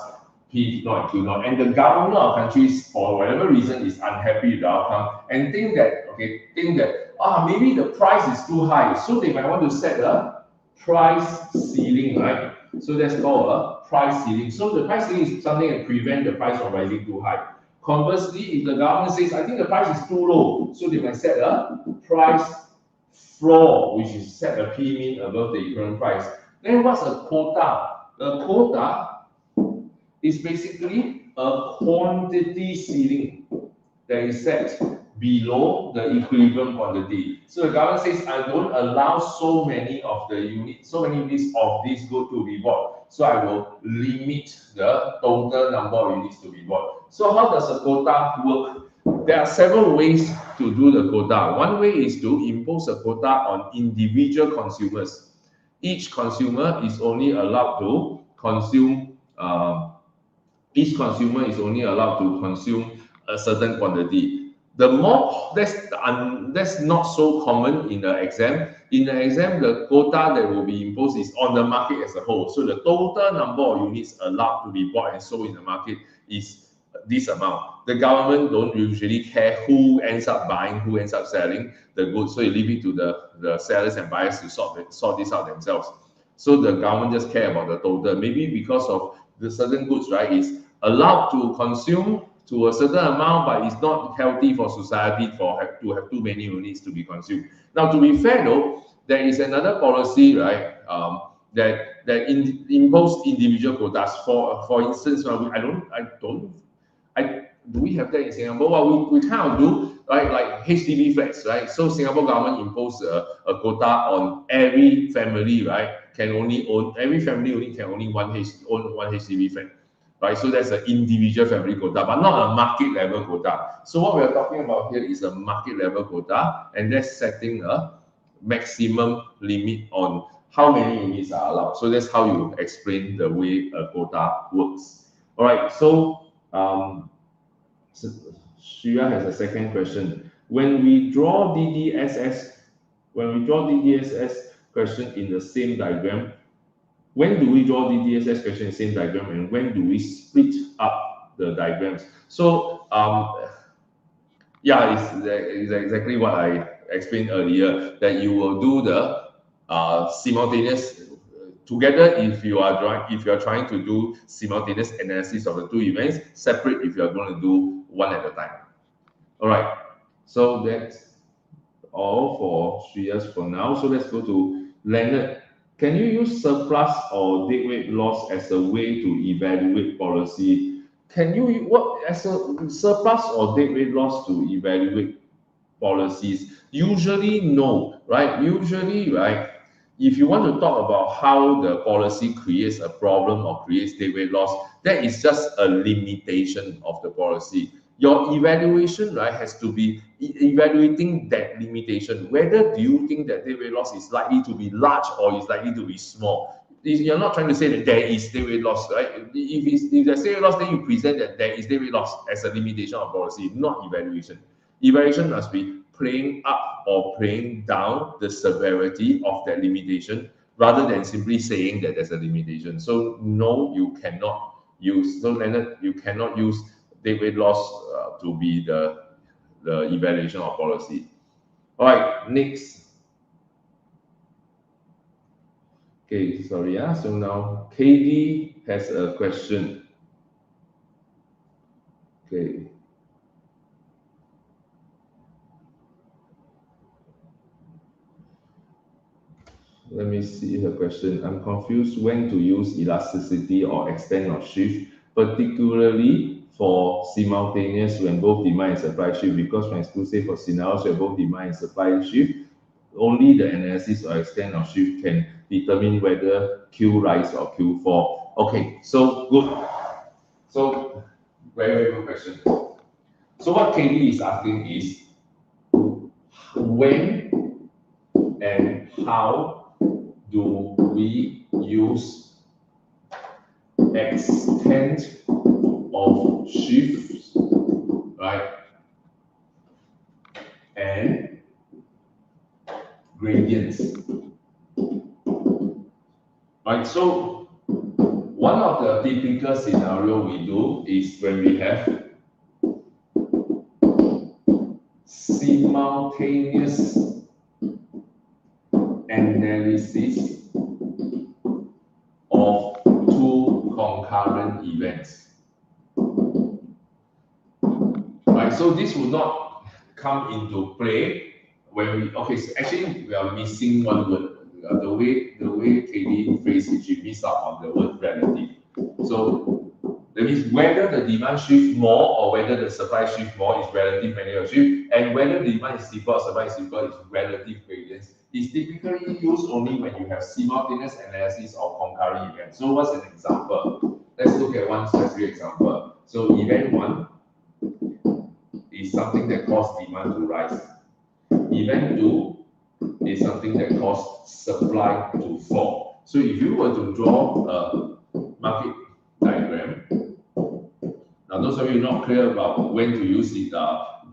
P naught and Q naught, and the government of countries for whatever reason is unhappy with the outcome and think that maybe the price is too high, so they might want to set a price ceiling, right? So that's called a price ceiling. So the price ceiling is something that prevents the price from rising too high. Conversely, if the government says, I think the price is too low, so they might set a price floor, which is set a P mean above the equivalent price. Then what's a quota? A quota is basically a quantity ceiling that is set below the equilibrium quantity. So the government says, I don't allow so many of the units, so many units of this good to be bought. So I will limit the total number of units to be bought. So how does a quota work? There are several ways to do the quota. One way is to impose a quota on individual consumers. Each consumer is only allowed to consume, each consumer is only allowed to consume a certain quantity. The more, that's not so common in the exam. In the exam, the quota that will be imposed is on the market as a whole. So the total number of units allowed to be bought and sold in the market is this amount. The government don't usually care who ends up buying, who ends up selling the goods. So you leave it to the sellers and buyers to sort this out themselves. So the government just care about the total. Maybe because of the certain goods, right, is allowed to consume to a certain amount, but it's not healthy for society to have too many units to be consumed. Now, to be fair though, there is another policy, right, that impose individual quotas. For instance, do we have that in Singapore? Well, we kind of do, right? Like HDB flats, right? So Singapore government imposed a quota on every family, right? Every family only can only own one HDB flat, right? So that's an individual family quota, but not a market level quota. So what we're talking about here is a market level quota, and that's setting a maximum limit on how many units are allowed. So that's how you explain the way a quota works. All right, so Shreya has a second question. When we draw DDSS question in the same diagram, when do we draw DDSS question in the same diagram, and when do we split up the diagrams? So yeah, it's exactly what I explained earlier, that you will do the simultaneous together if you are trying to do simultaneous analysis of the two events, separate if you are going to do one at a time. All right, so that's all for Shreya's for now. So let's go to Leonard. Can you use surplus or deadweight loss as a way to evaluate policy? Can you as a surplus or deadweight loss to evaluate policies? Usually no, right? Usually, right, if you want to talk about how the policy creates a problem or creates deadweight loss, that is just a limitation of the policy. Your evaluation, right, has to be evaluating that limitation. Whether do you think that deadweight loss is likely to be large or is likely to be small? You're not trying to say that there is deadweight loss, right? If there's deadweight loss, then you present that there is deadweight loss as a limitation of policy, not evaluation. Evaluation must be playing up or playing down the severity of that limitation rather than simply saying that there's a limitation. So no, you cannot use, so Leonard, you cannot use deadweight loss to be the evaluation of policy. All right, next. Okay, sorry. So now KD has a question. Okay. Let me see her question. I'm confused when to use elasticity or extent of shift, particularly for simultaneous when both demand and supply shift, because when school say for scenarios where both demand and supply shift, only the analysis or extent of shift can determine whether Q rise or Q fall. Okay, so good. So very good question. So what KD is asking is when and how do we use extent of shifts, right, and gradients, right? So one of the typical scenario we do is when we have simultaneous analysis of two concurrent events, right? So this will not come into play when we, okay, so actually we are missing one word. The way KD phrased it, she missed out on the word relative. So That means whether the demand shifts more or whether the supply shifts more is relative magnitude of shift, and whether the demand is steeper or supply is steeper is relative gradients. It's typically used only when you have simultaneous analysis of concurrent events. So what's an example? Let's look at one specific example. So event 1 is something that caused demand to rise. Event 2 is something that caused supply to fall. So if you were to draw a market diagram, now those of you not clear about when to use it,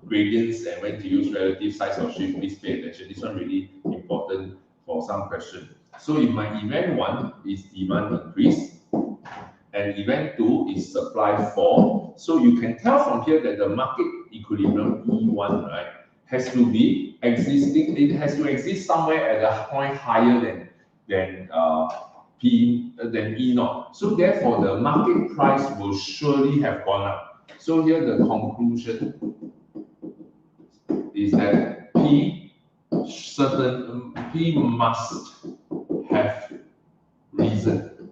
gradients and when to use relative size of shift, please pay attention. This one really important for some question. So if my event 1 is demand increase and event 2 is supply fall, so you can tell from here that the market equilibrium E1, right, has to be existing. It has to exist somewhere at a point higher than E naught. So therefore, the market price will surely have gone up. So here the conclusion is that P must have risen.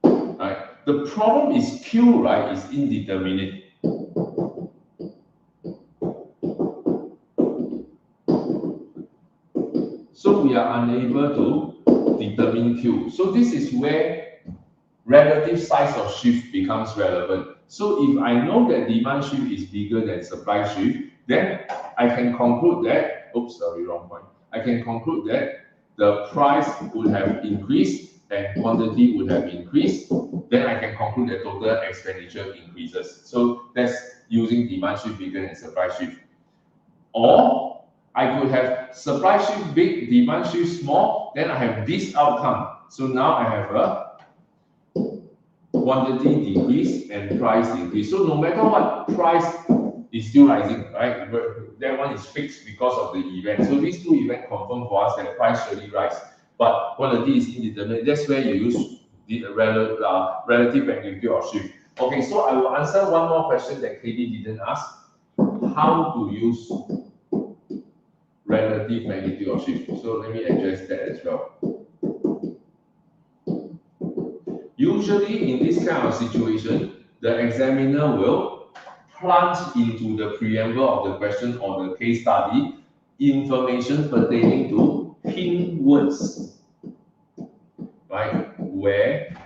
Right? The problem is Q, right, is indeterminate. So we are unable to determine Q. So this is where relative size of shift becomes relevant. So if I know that demand shift is bigger than supply shift, then I can conclude that, oops, sorry, wrong point. I can conclude that the price would have increased and quantity would have increased. Then I can conclude that total expenditure increases. So that's using demand shift bigger than supply shift. Or I could have supply shift big, demand shift small, then I have this outcome. So now I have a quantity decrease and price increase. So no matter what, price is still rising, right? But that one is fixed because of the event. So these two events confirm for us that price surely rise, but quantity is indeterminate. That's where you use the relative magnitude of shift. Okay, so I will answer one more question that Katie didn't ask. How to use relative magnitude of shift? So let me address that as well. Usually in this kind of situation, the examiner will plunge into the preamble of the question or the case study information pertaining to hint words, right, where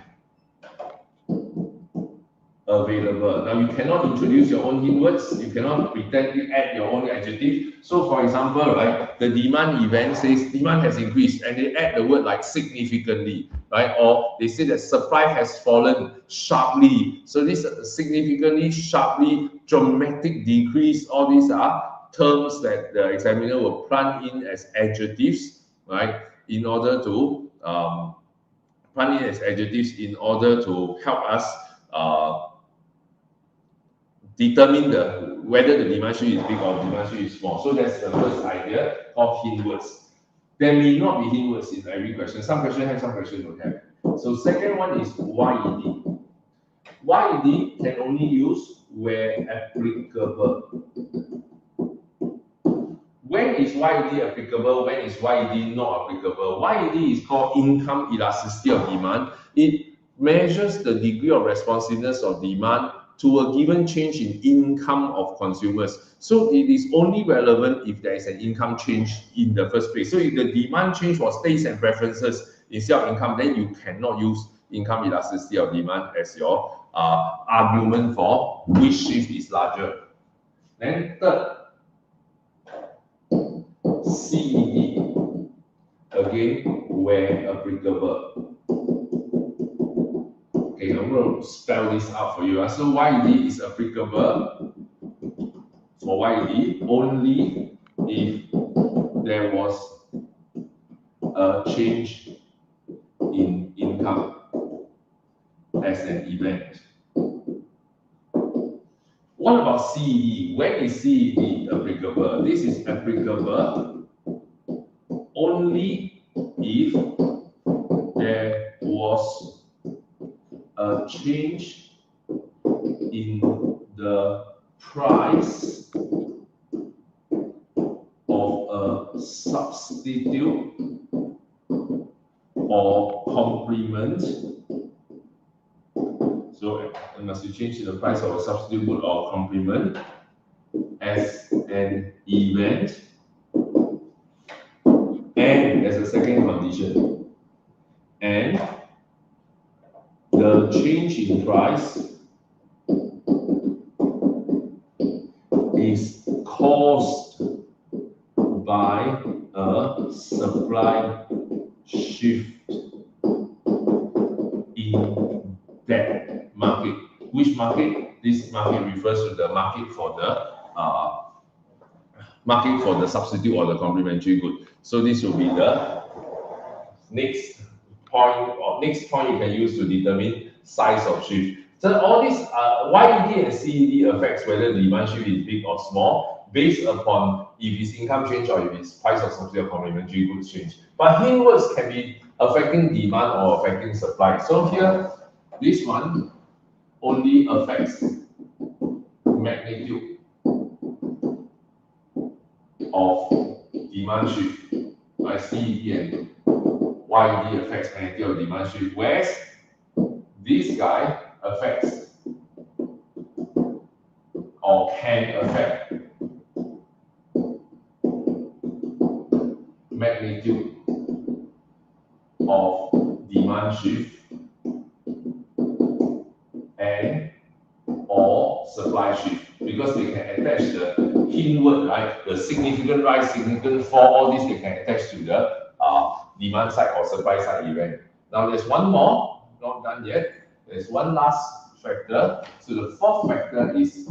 available. Now you cannot introduce your own hint words, you cannot pretend to add your own adjective. So for example, right, the demand event says demand has increased and they add the word like significantly, right? Or they say that supply has fallen sharply. So this significantly, sharply, dramatic decrease, all these are terms that the examiner will plug in as adjectives, right? In order to plug in as adjectives in order to help us determine whether the demand shift is big or demand shift is small. So that's the first idea of hint words. There may not be hint words in every question. Some questions have, some questions don't have. So second one is YED. YED can only use where applicable. When is YED applicable? When is YED not applicable? YED is called income elasticity of demand. It measures the degree of responsiveness of demand to a given change in income of consumers. So it is only relevant if there is an income change in the first place. So if the demand change was tastes and preferences instead of income, then you cannot use income elasticity of demand as your argument for which shift is larger. Then third, CED, again, where applicable. Okay, I'm going to spell this out for you. So YED is applicable for YED only if there was a change in income as an event. What about CED? When is CED applicable? This is applicable only if there was a change in the price of a substitute or complement. So So must you change the price of a substitute good or complement as an event and as a second condition, and the change in price is caused by a supply shift in that market. Which market? This market refers to the market for the substitute or the complementary good. So this will be the next point you can use to determine size of shift. So all these YED and CED affects whether the demand shift is big or small based upon if it's income change or if it's price of substitute or complementary goods change. But hindwards can be affecting demand or affecting supply. So here, this one only affects magnitude of demand shift. Right? CED and YED affects magnitude of demand shift, whereas this guy affects or can affect magnitude of demand shift and or supply shift, because they can attach the hindward, right? The significant rise, significant fall, all these they can attach to the demand side or supply side event. Now there's one more, not done yet. There's one last factor. So the fourth factor is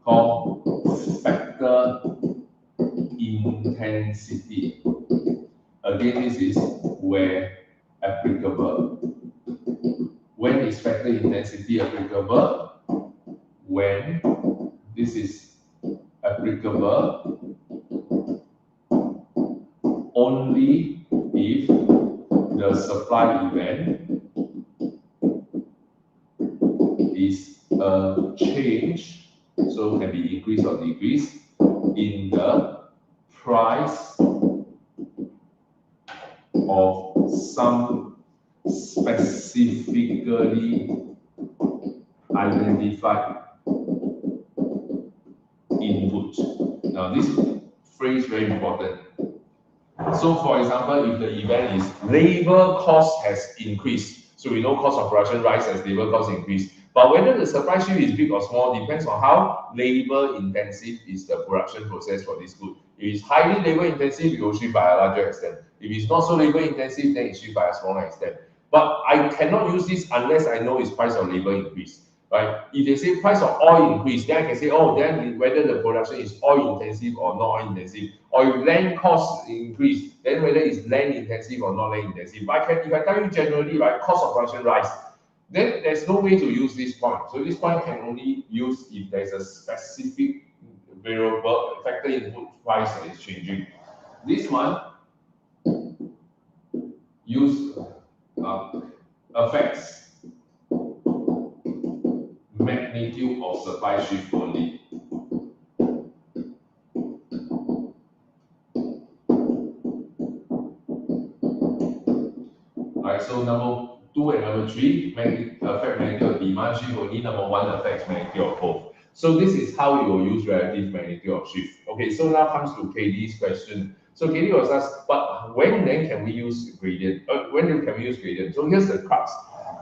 called factor intensity. Again, this is where applicable. When is factor intensity applicable? When this is applicable only if the supply event is a change, so can be increase or decrease, in the price of some specifically identified input. Now this phrase is very important. So for example, if the event is labor cost has increased, so we know cost of production rise as labor cost increase, but whether the supply shift is big or small depends on how labor intensive is the production process for this good. If it's highly labor intensive, it will shift by a larger extent. If it's not so labor intensive, then it shifts by a smaller extent. But I cannot use this unless I know it's price of labor increase. Right? If they say price of oil increase, then I can say, oh, then whether the production is oil intensive or not oil intensive, or if land costs increase, then whether it's land intensive or not land intensive. But if I tell you generally, right, cost of production rise, then there's no way to use this point. So this point can only use if there's a specific variable factor input price that is changing. This one affects magnitude of supply shift only. Alright, so number 2 and number 3 affect magnitude of demand shift only. Number 1 affects magnitude of both. So this is how you will use relative magnitude of shift. Okay, so now comes to KD's question. So KD was asked, but when then can we use gradient? When can we use gradient? So here's the crux.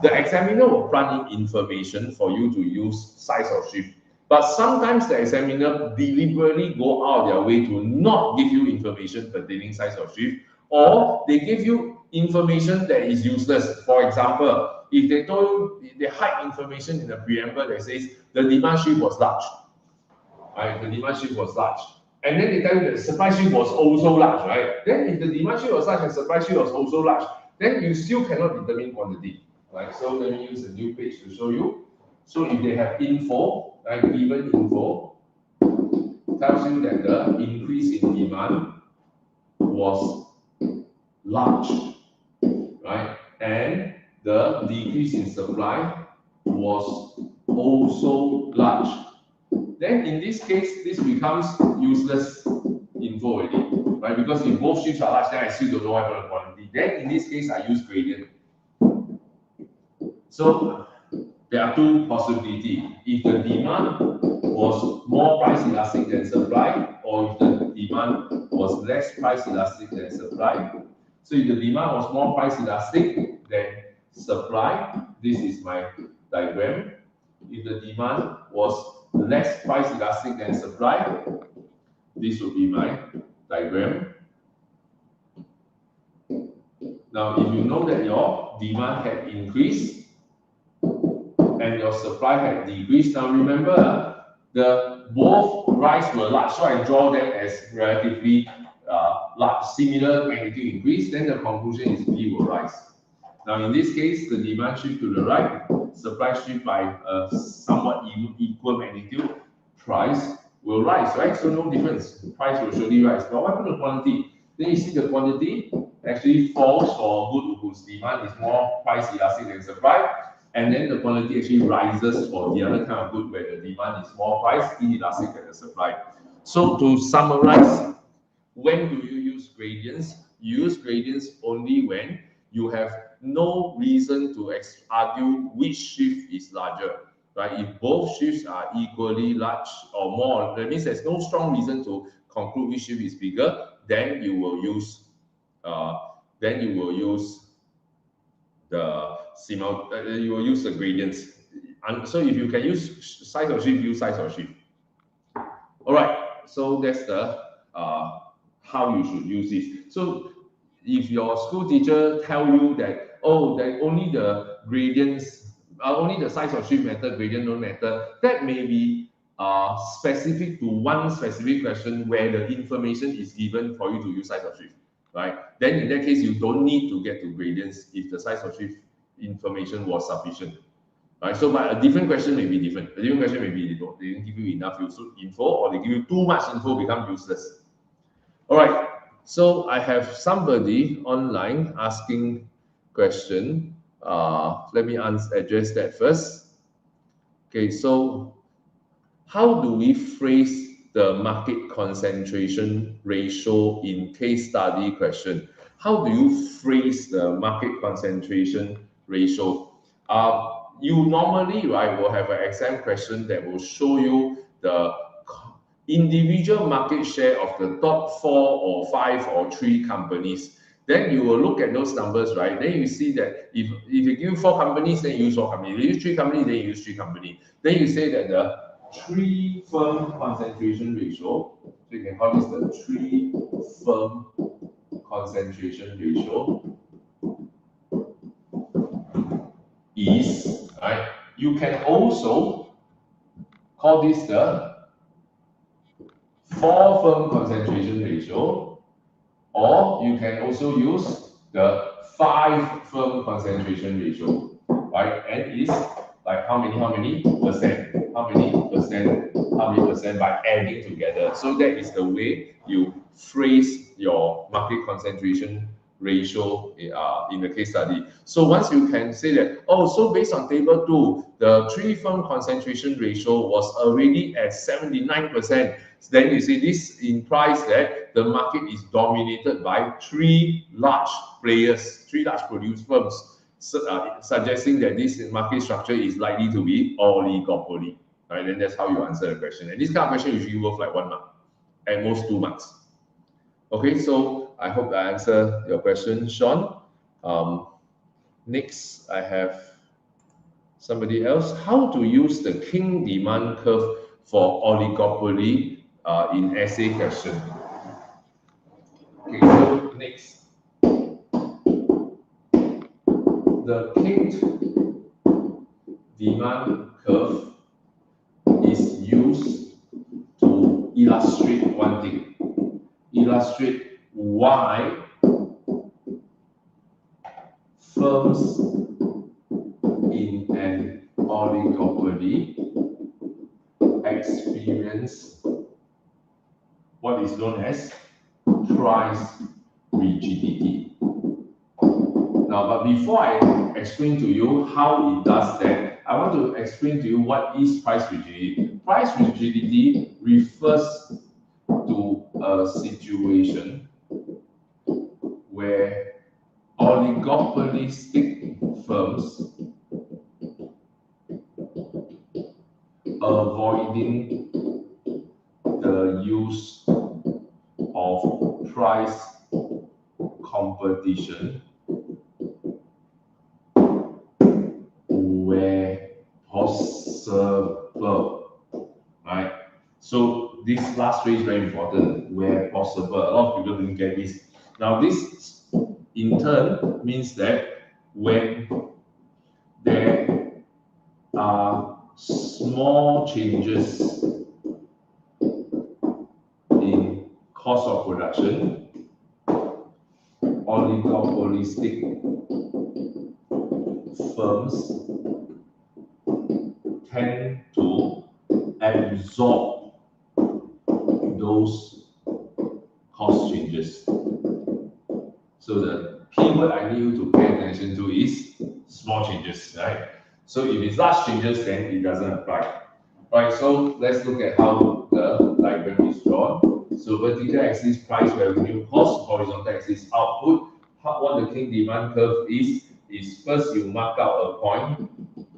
The examiner will run in information for you to use size of shift. But sometimes the examiner deliberately go out of their way to not give you information pertaining size of shift, or they give you information that is useless. For example, if they told you, they hide information in the preamble that says the demand shift was large, right? The demand shift was large. And then they tell you that the supply shift was also large, right? Then if the demand shift was large and supply shift was also large, then you still cannot determine quantity. Right, so let me use a new page to show you. So if they have info, right, given info tells you that the increase in demand was large, right, and the decrease in supply was also large. Then in this case, this becomes useless info already, right? Because if both shifts are large, then I still don't know what the quantity. Then in this case, I use gradient. So there are two possibilities. If the demand was more price elastic than supply, or if the demand was less price elastic than supply. So if the demand was more price elastic than supply, this is my diagram. If the demand was less price elastic than supply, this would be my diagram. Now, if you know that your demand had increased and your supply had decreased, now remember, the both rise were large, so I draw them as relatively large, similar magnitude increase, then the conclusion is P will rise. Now, in this case, the demand shift to the right, supply shift by a somewhat equal magnitude, price will rise, right? So no difference, price will surely rise. But what about the quantity? Then you see the quantity actually falls for a good whose demand is more price elastic than supply, and then the quantity actually rises for the other kind of good where the demand is more price inelastic than the supply. So to summarize, when do you use gradients? You use gradients only when you have no reason to argue which shift is larger, right? If both shifts are equally large or more, that means there's no strong reason to conclude which shift is bigger. Then you will use the gradients. And so if you can use size of shift, use size of shift. All right. So that's the how you should use this. So if your school teacher tell you that, oh, that only the gradients, only the size of shift matter, gradient don't matter, that may be specific to one specific question where the information is given for you to use size of shift, right? Then in that case, you don't need to get to gradients if the size of shift information was sufficient. Right, so but a different question may be different. A different question may be they didn't give you enough info, or they give you too much info, become useless. All right, so I have somebody online asking question. Let me address that first. Okay, so how do we phrase the market concentration ratio in case study question? How do you phrase the market concentration ratio? You normally, right, will have an exam question that will show you the individual market share of the top 4 or 5 or 3 companies. Then you will look at those numbers, right? Then you see that if you give 4 companies, then you use 4 companies. If you use 3 companies, then you use 3 companies. Then you say that the 3 firm concentration ratio, so you can call this the 3 firm concentration ratio, is, right? You can also call this the 4 firm concentration ratio, or you can also use the 5 firm concentration ratio, right? And it's like how many percent, how many percent by adding together. So that is the way you phrase your market concentration ratio in the case study. So once you can say that, oh, so based on table 2, the 3 firm concentration ratio was already at 79%. Then you see this implies that the market is dominated by 3 large players, 3 large produce firms, suggesting that this market structure is likely to be oligopoly. Right? And that's how you answer the question. And this kind of question usually worth like 1 mark, at most 2 marks. Okay, so I hope I answer your question, Sean. Next, I have somebody else. How to use the King demand curve for oligopoly in essay question? Okay, so next. The King demand curve is used to illustrate one thing. Illustrate why firms in an oligopoly experience what is known as price rigidity. Now, but before I explain to you how it does that, I want to explain to you what is price rigidity. Price rigidity refers to a situation where oligopolistic firms avoiding the use of price competition where possible, right? So this last phrase is very important, where possible. A lot of people didn't get this. Now this in turn means that when there are small changes in cost of production, oligopolistic firms tend to absorb those cost changes. So the keyword I need you to pay attention to is small changes, right? So if it's large changes, then it doesn't apply. Right, so let's look at how the diagram is drawn. So vertical axis price, revenue, cost, horizontal axis output. What the king demand curve is first you mark out a point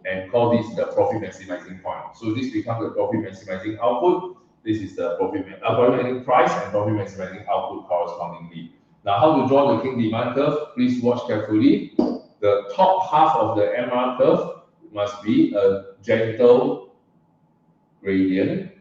and call this the profit maximizing point. So this becomes the profit maximizing output. This is the profit maximizing price and profit maximizing output correspondingly. Now, how to draw the king demand curve? Please watch carefully. The top half of the MR curve must be a gentle gradient.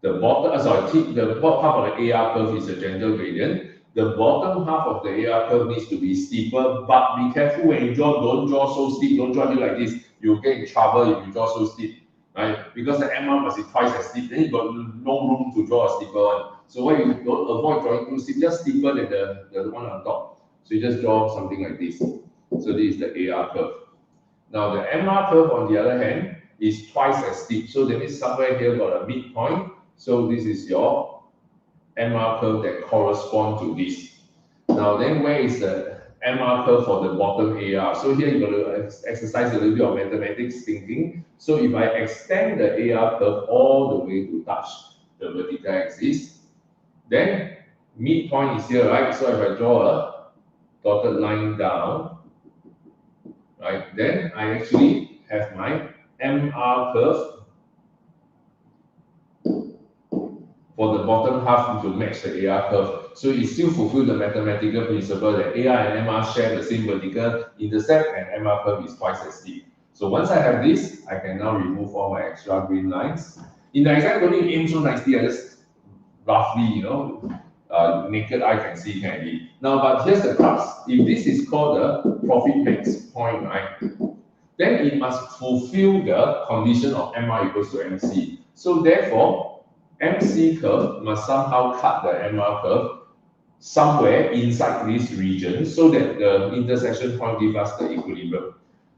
The bottom, the top half of the AR curve is a gentle gradient. The bottom half of the AR curve needs to be steeper, but be careful when you draw, don't draw so steep, don't draw it like this. You'll get in trouble if you draw so steep, right? Because the MR must be twice as steep, then you got no room to draw a steeper one. So when you don't avoid drawing too steep, just steeper than the one on top. So you just draw something like this. So this is the AR curve. Now the MR curve on the other hand is twice as steep. So that means somewhere here got a midpoint. So this is your MR curve that corresponds to this. Now then where is the MR curve for the bottom AR? So here you got to exercise a little bit of mathematics thinking. So if I extend the AR curve all the way to touch the vertical axis, then midpoint is here, right? So if I draw a dotted line down, right, then I actually have my MR curve for the bottom half to match the AR curve. So it still fulfills the mathematical principle that AR and MR share the same vertical intercept and MR curve is twice as steep. So once I have this, I can now remove all my extra green lines. In the exam, don't need aim so nicely, I just roughly, naked eye can see candy. Now, but here's the crux. If this is called the profit max point, right, then it must fulfill the condition of MR equals to MC. So therefore, MC curve must somehow cut the MR curve somewhere inside this region so that the intersection point gives us the equilibrium.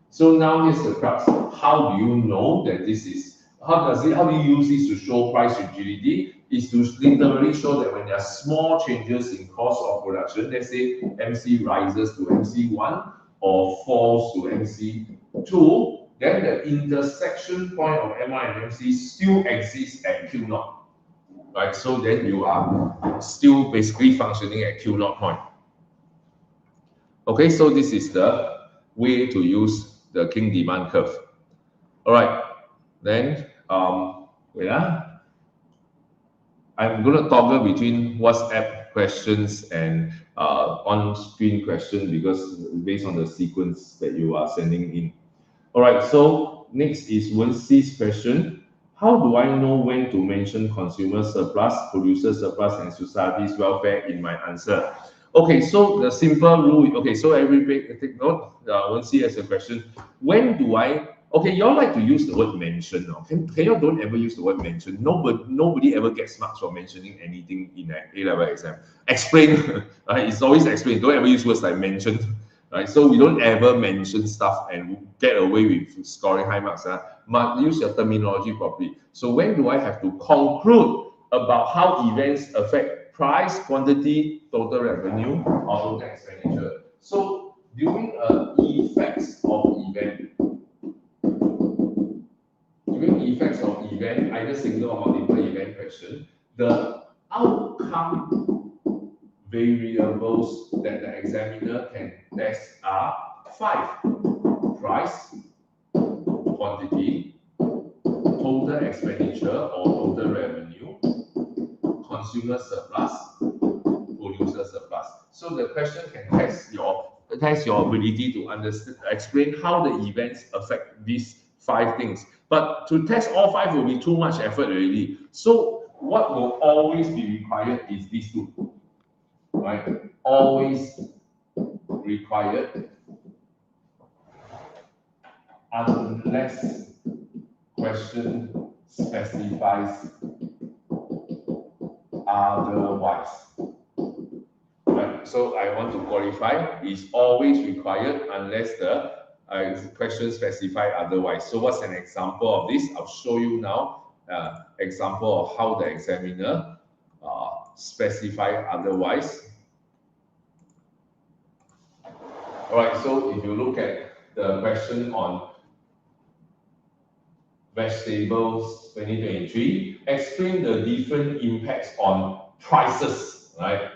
So now here's the crux. How do you know that this is, how do you use this to show price rigidity? Is to literally show that when there are small changes in cost of production, let's say MC rises to MC1 or falls to MC2, then the intersection point of MR and MC still exists at Q0. Right, so then you are still basically functioning at Q0 point. Okay, so this is the way to use the king demand curve. All right, then I'm going to toggle between WhatsApp questions and on-screen questions because based on the sequence that you are sending in. All right, so next is Wenxi's question. How do I know when to mention consumer surplus, producer surplus, and society's welfare in my answer? Okay, so the simple rule, okay, so everybody take note, Wenxi has a question. When do I, okay, y'all like to use the word mention. No? Can y'all don't ever use the word mention? Nobody ever gets marks for mentioning anything in an A-level exam. Explain, right? It's always explain. Don't ever use words like mention, right? So we don't ever mention stuff and get away with scoring high marks. Use your terminology properly. So when do I have to conclude about how events affect price, quantity, total revenue, or total expenditure? So during effects of event, either single or multiple event question, the outcome variables that the examiner can test are 5: price, quantity, total total expenditure or total revenue, consumer surplus, producer surplus. So the question can test your ability to understand, explain how the events affect these 5 things. But to test all 5 will be too much effort already. So what will always be required is these 2, right? Always required unless question specifies otherwise. Right? So I want to qualify is always required unless the question specify otherwise. So what's an example of this? I'll show you now. Example of how the examiner specify otherwise. All right. So if you look at the question on vegetables 2023, explain the different impacts on prices, right?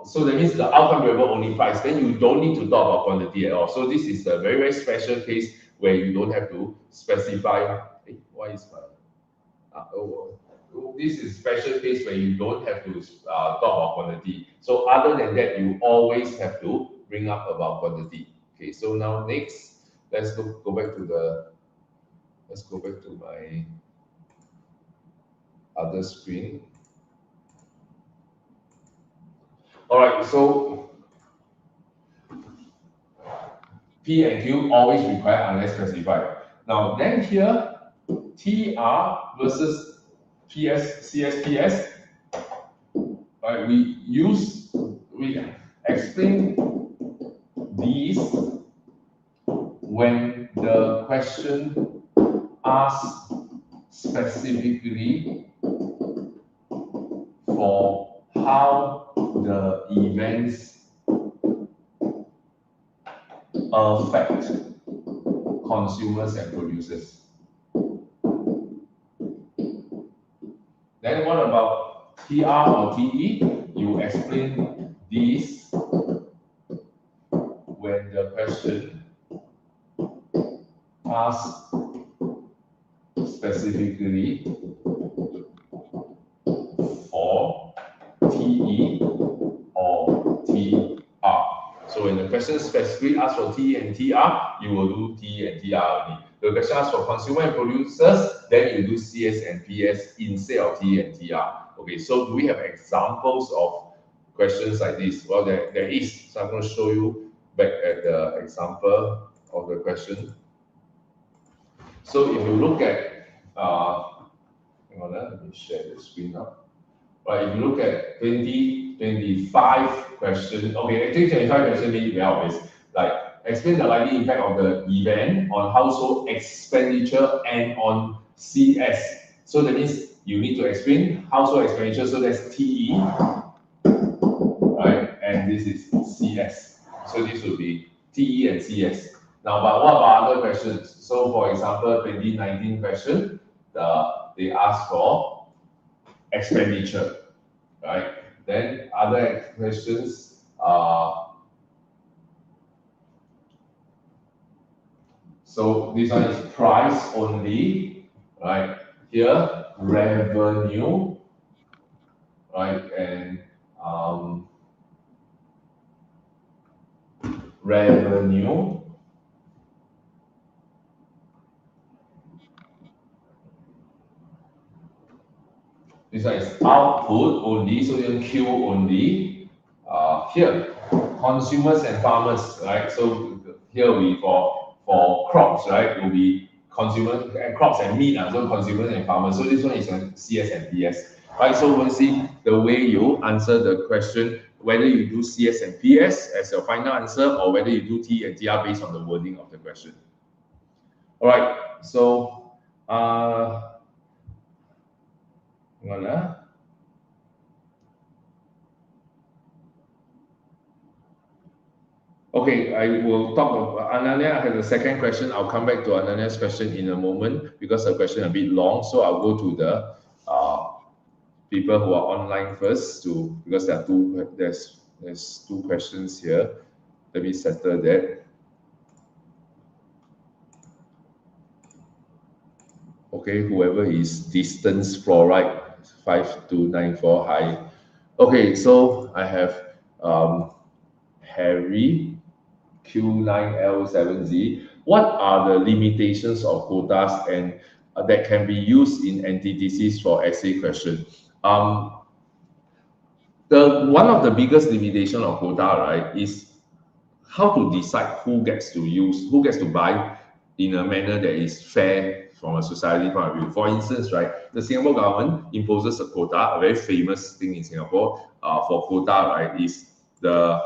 So that means the outcome variable only price, then you don't need to talk about quantity at all. So this is a very, very special case where you don't have to specify, why is my, this is special case where you don't have to talk about quantity. So other than that, you always have to bring up about quantity. Okay, so now next, let's go back to the, let's go back to my other screen. All right, so P and Q always require unless specified. Now then here, TR versus PS, CSPS, right? We explain these when the question asks specifically for how the events affect consumers and producers. Then what about TR or TE? You explain these when the question asks specifically for TE or TR. So when the question specifically asks for TE and TR, you will do TE and TR only. The question asks for consumer and producers, then you do CS and PS instead of TE and TR. Okay, so do we have examples of questions like this? Well, there is. So I'm going to show you back at the example of the question. So if you look at, hang on, let me share the screen now. Right, if you look at 2025 question, okay, actually 25 question may be very obvious. Like, explain the likely impact of the event on household expenditure and on CS. So that means you need to explain household expenditure, so that's TE, right? And this is CS. So this would be TE and CS. Now, but what about other questions? So for example, 2019 question, they ask for expenditure, right? Then other questions so this one is price only, right? Here revenue, right? And revenue. This one is output only, so then Q only. Here, consumers and farmers, right? So here we for crops, right? It will be consumer and crops and meat, so consumers and farmers. So this one is on CS and PS, right? So we'll see the way you answer the question, whether you do CS and PS as your final answer, or whether you do T and TR based on the wording of the question. All right, so okay, I will talk about Ananya has a second question. I'll come back to Ananya's question in a moment because the question is a bit long. So I'll go to the people who are online first because there are there's 2 questions here. Let me settle that. Okay, whoever is distance fluoride 5294 high. Okay, so I have Harry Q9L7Z. What are the limitations of quotas and that can be used in antithesis for essay question? One of the biggest limitation of quota, right, is how to decide who gets to buy in a manner that is fair from a society point of view. For instance, right, the Singapore government imposes a quota. A very famous thing in Singapore for quota, right, is the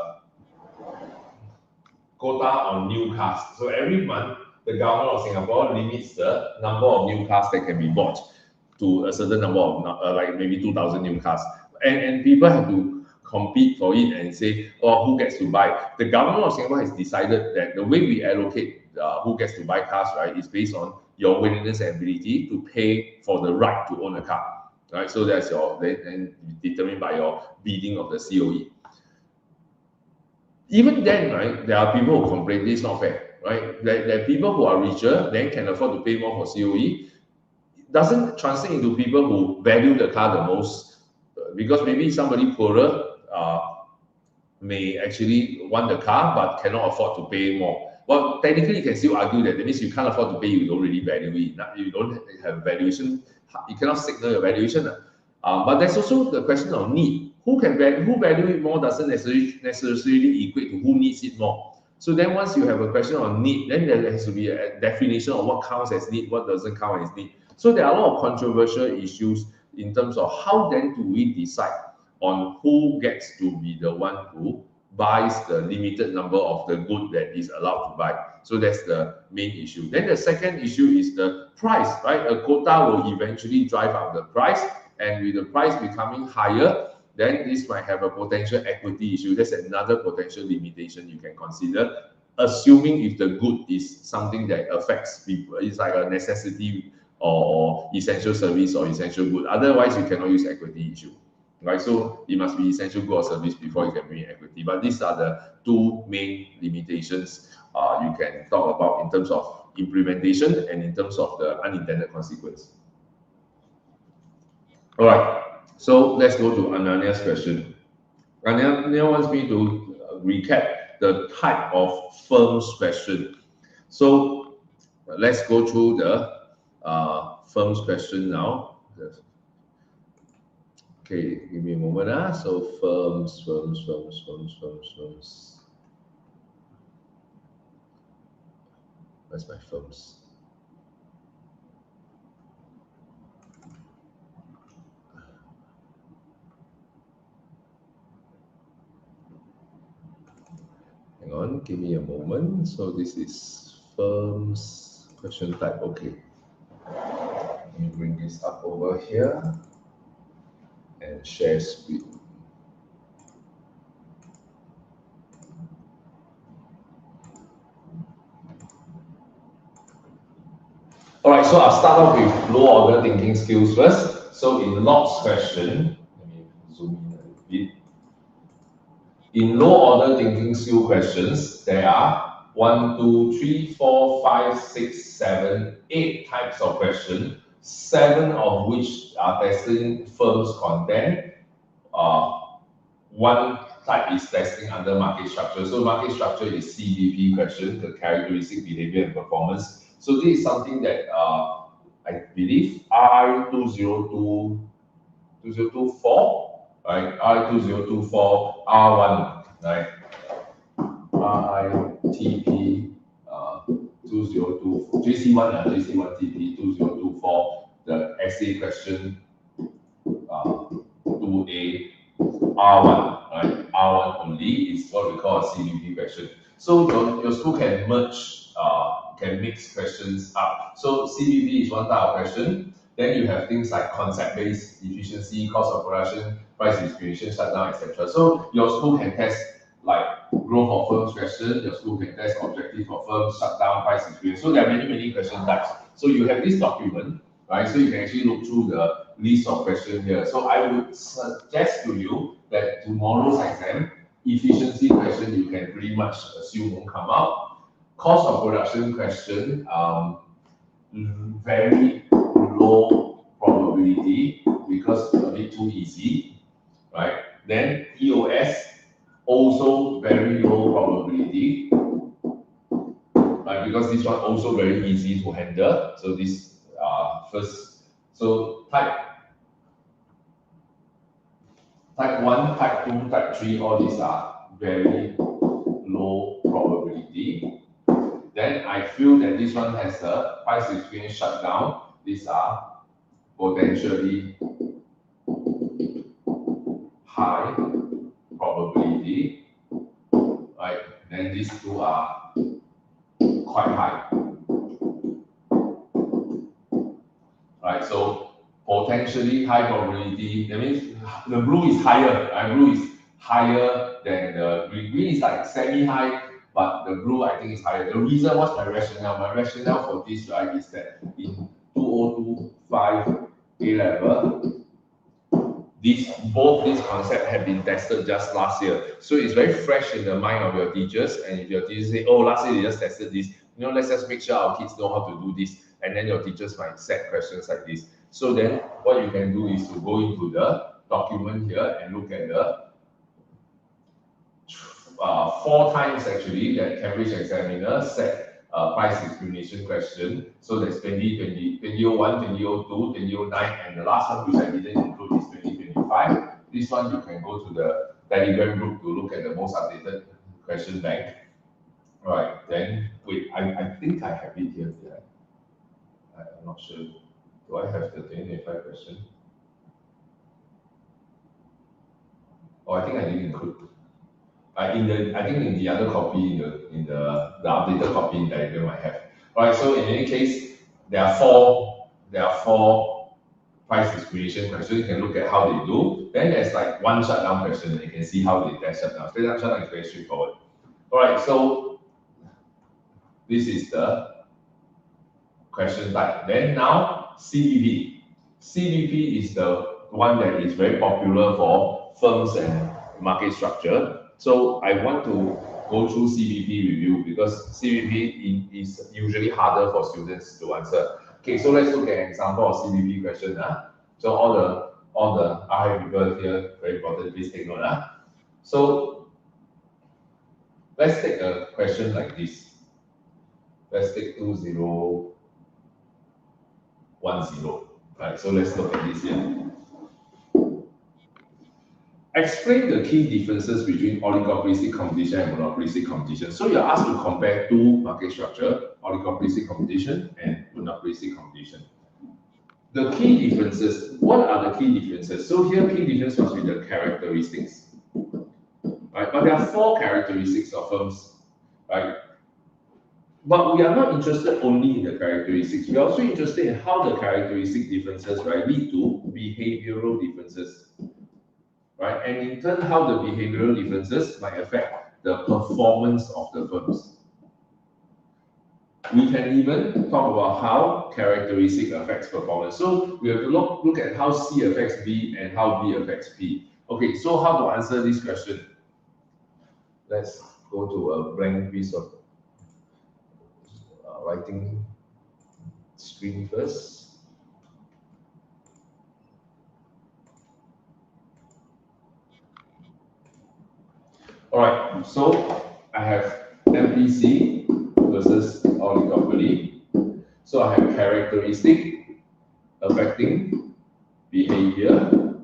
quota on new cars. So every month, the government of Singapore limits the number of new cars that can be bought to a certain number of, like maybe 2,000 new cars. And people have to compete for it and say, oh, who gets to buy? The government of Singapore has decided that the way we allocate who gets to buy cars, right, is based on your willingness and ability to pay for the right to own a car, right? So that's your, then determined by your bidding of the COE. Even then, right, there are people who complain this is not fair, right? There are people who are richer, then can afford to pay more for COE. It doesn't translate into people who value the car the most, because maybe somebody poorer may actually want the car but cannot afford to pay more. Well, technically, you can still argue that means you can't afford to pay, you don't really value it. You don't have valuation, you cannot signal your valuation. But there's also the question of need. Who value it more doesn't necessarily equate to who needs it more. So then once you have a question on need, then there has to be a definition of what counts as need, what doesn't count as need. So there are a lot of controversial issues in terms of how then do we decide on who gets to be the one who buys the limited number of the good that is allowed to buy. So that's the main issue. Then the second issue is the price, right? A quota will eventually drive up the price, and with the price becoming higher, then this might have a potential equity issue. That's another potential limitation you can consider, assuming if the good is something that affects people, it's like a necessity or essential service or essential good. Otherwise, you cannot use equity issue, right? So it must be essential good or service before you can bring equity. But these are the two main limitations you can talk about in terms of implementation and in terms of the unintended consequence. All right. So let's go to Anania's question. Anania wants me to recap the type of firms question. So let's go through the firms question now. Okay, give me a moment. So firms. Where's my firms? Hang on, give me a moment. So this is firms question type. Okay. Let me bring this up over here and share screen. All right, so I'll start off with low order thinking skills first. So in Locke's question, let me zoom in a bit. In low order thinking skill questions, there are 1, 2, 3, 4, 5, 6, 7, 8 types of questions, 7 of which are testing firms' content. One type is testing under market structure. So market structure is CBP question, the characteristic behavior and performance. So this is something that I believe R2024, right? R2024 R1, right? RITP 2024 JC1 JC1 TP 2024, the essay question 2A R1, right? R1 only is what we call a CBP question. So your school can merge, can mix questions up. So CBP is one type of question. Then you have things like concept-based efficiency, cost of production, price distribution, shutdown, etc. So your school can test like growth of firms question. Your school can test objective of firms, shutdown, price distribution. So there are many question types. So you have this document, right? So you can actually look through the list of questions here. So I would suggest to you that tomorrow's exam, efficiency question, you can pretty much assume won't come out. Cost of production question, very too easy, right? Then EOS, also very low probability, right? Because this one also very easy to handle. So this first, so type 1, type 2, type 3, all these are very low probability. Then I feel that this one has a price exchange shutdown. These are potentially high probability, right? Then these two are quite high, right? So potentially high probability, that means the blue is higher, right? Blue is higher than the green. Green is like semi-high, but the blue I think is higher. The reason, what's my rationale? My rationale for this, right, is that in 2025 A-level, both these concepts have been tested just last year. So it's very fresh in the mind of your teachers. And if your teachers say, oh, last year they just tested this, let's just make sure our kids know how to do this. And then your teachers might set questions like this. So then what you can do is to go into the document here and look at the 4 times actually that Cambridge examiner set price discrimination question. So that's 2001, 2002, 2009, and the last one which I didn't include is 2025. This one you can go to the Telegram group to look at the most updated question bank. All right, then wait, I think I have it here. Yeah. I'm not sure. Do I have the 2025 question? Oh, I think I didn't include. I think in the other copy, in the updated copy in Telegram I have. All right, so in any case, there are four price discrimination questions. You can look at how they do. Then there's like one shutdown question, and you can see how they test shutdown. Shutdown is very straightforward. All right, so this is the question type. Then now CVP. CVP is the one that is very popular for firms and market structure. So I want to go through CVP review because CVP is usually harder for students to answer. Okay, so let's look at an example of CVP question. So all the RI people here, very important, please take note. So let's take a question like this. Let's take 2010. Right, so let's look at this here. Explain the key differences between oligopolistic competition and monopolistic competition. So you're asked to compare two market structure, oligopolistic competition and monopolistic competition. The key differences, what are the key differences? So here, key difference must be the characteristics. Right? But there are 4 characteristics of firms, right? But we are not interested only in the characteristics. We are also interested in how the characteristic differences, right, lead to behavioral differences. Right? And in turn, how the behavioral differences might affect the performance of the firms. We can even talk about how characteristic affects performance. So we have to look at how C affects B and how B affects P. Okay, so how to answer this question? Let's go to a blank piece of writing screen first. All right, so I have MPC versus oligopoly. So I have characteristic affecting behavior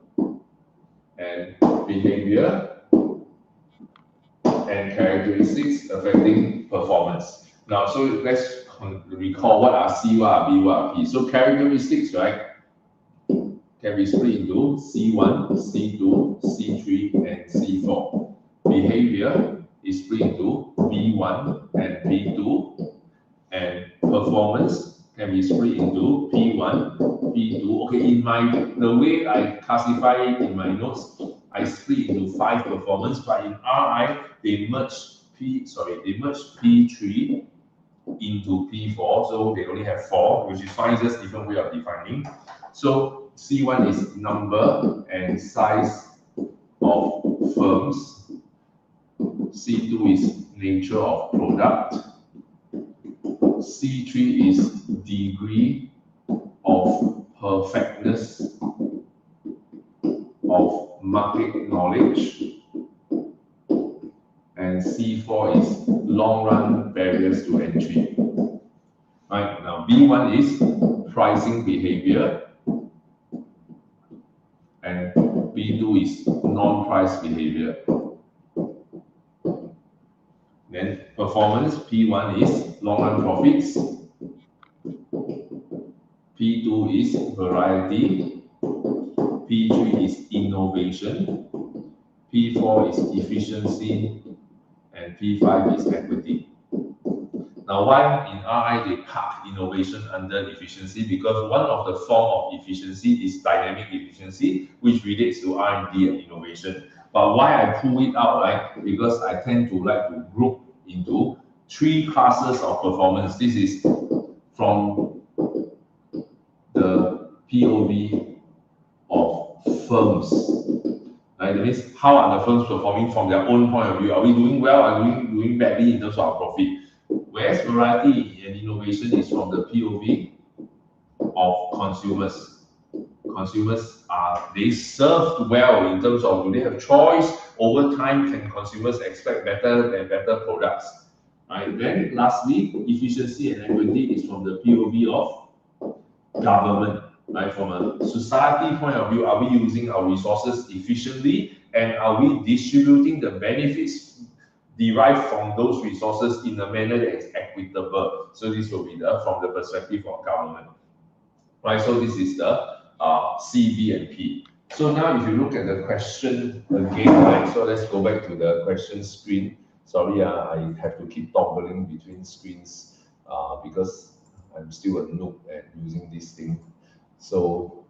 and characteristics affecting performance. Now, so let's recall what are C, what are B, what are P. So characteristics, right, can be split into C1, C2, C3, and C4. Behavior is split into B1 and B2, and performance can be split into P1, P2. Okay, the way I classify it in my notes, I split into 5 performance, but in RI they merge P3 into P4, so they only have 4, which is fine, just different way of defining. So C1 is number and size of firms. C2 is nature of product. C3 is degree of perfectness. market knowledge, and C4 is long run barriers to entry. Right, now B1 is pricing behavior, and B2 is non-price behavior. Then performance, P1 is long run profits, P2 is variety, P3 is innovation, P4 is efficiency, and P5 is equity. Now, why in RI they park innovation under efficiency? Because one of the form of efficiency is dynamic efficiency, which relates to R&D and innovation. But why I pull it out, right? Because I tend to like to group into three classes of performance. This is from the POV of firms. Right? That means how are the firms performing from their own point of view? Are we doing well? Are we doing badly in terms of our profit? Whereas variety and innovation is from the POV of consumers. Consumers they served well in terms of do they have choice? Over time, can consumers expect better and better products? Right. Then lastly, efficiency and equity is from the POV of government. Right. From a society point of view, are we using our resources efficiently, and are we distributing the benefits derived from those resources in a manner that is equitable? So this will be from the perspective of government. Right. So this is the C, B, and P. So now if you look at the question again, right? So let's go back to the question screen. Sorry, I have to keep toggling between screens because I'm still a noob at using this thing. So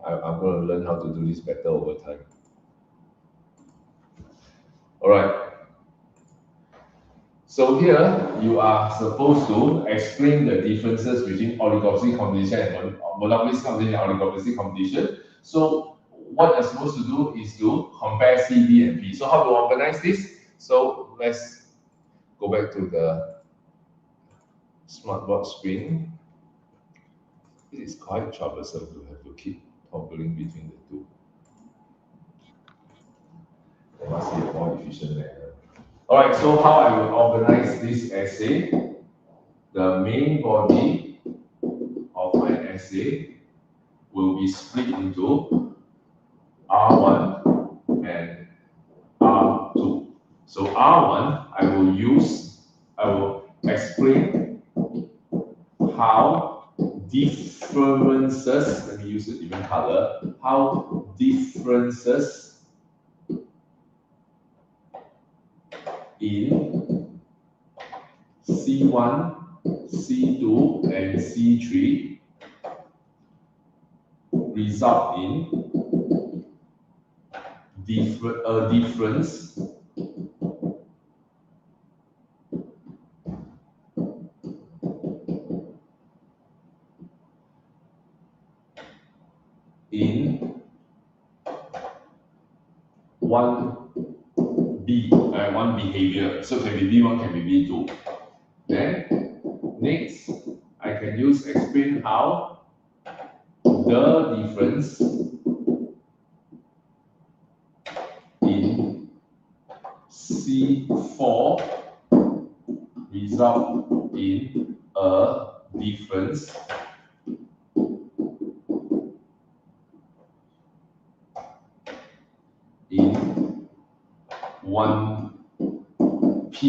I'm going to learn how to do this better over time. All right. So here you are supposed to explain the differences between oligopoly competition and monopoly competition and oligopoly competition. So what you're supposed to do is to compare C, B, and P. So how to organize this? So let's go back to the smartboard screen. It is quite troublesome to have to keep toggling between the two. There must be a more efficient manner. All right, so how I will organize this essay, the main body of my essay will be split into R1 and R2. So R1, I will explain how differences, let me use a different color, how differences in C1, C2, and C3 result in a difference in 1B, one behavior. So can be B1, can be B2. Then next, I can use explain how the difference in C4 result in a difference in 1P,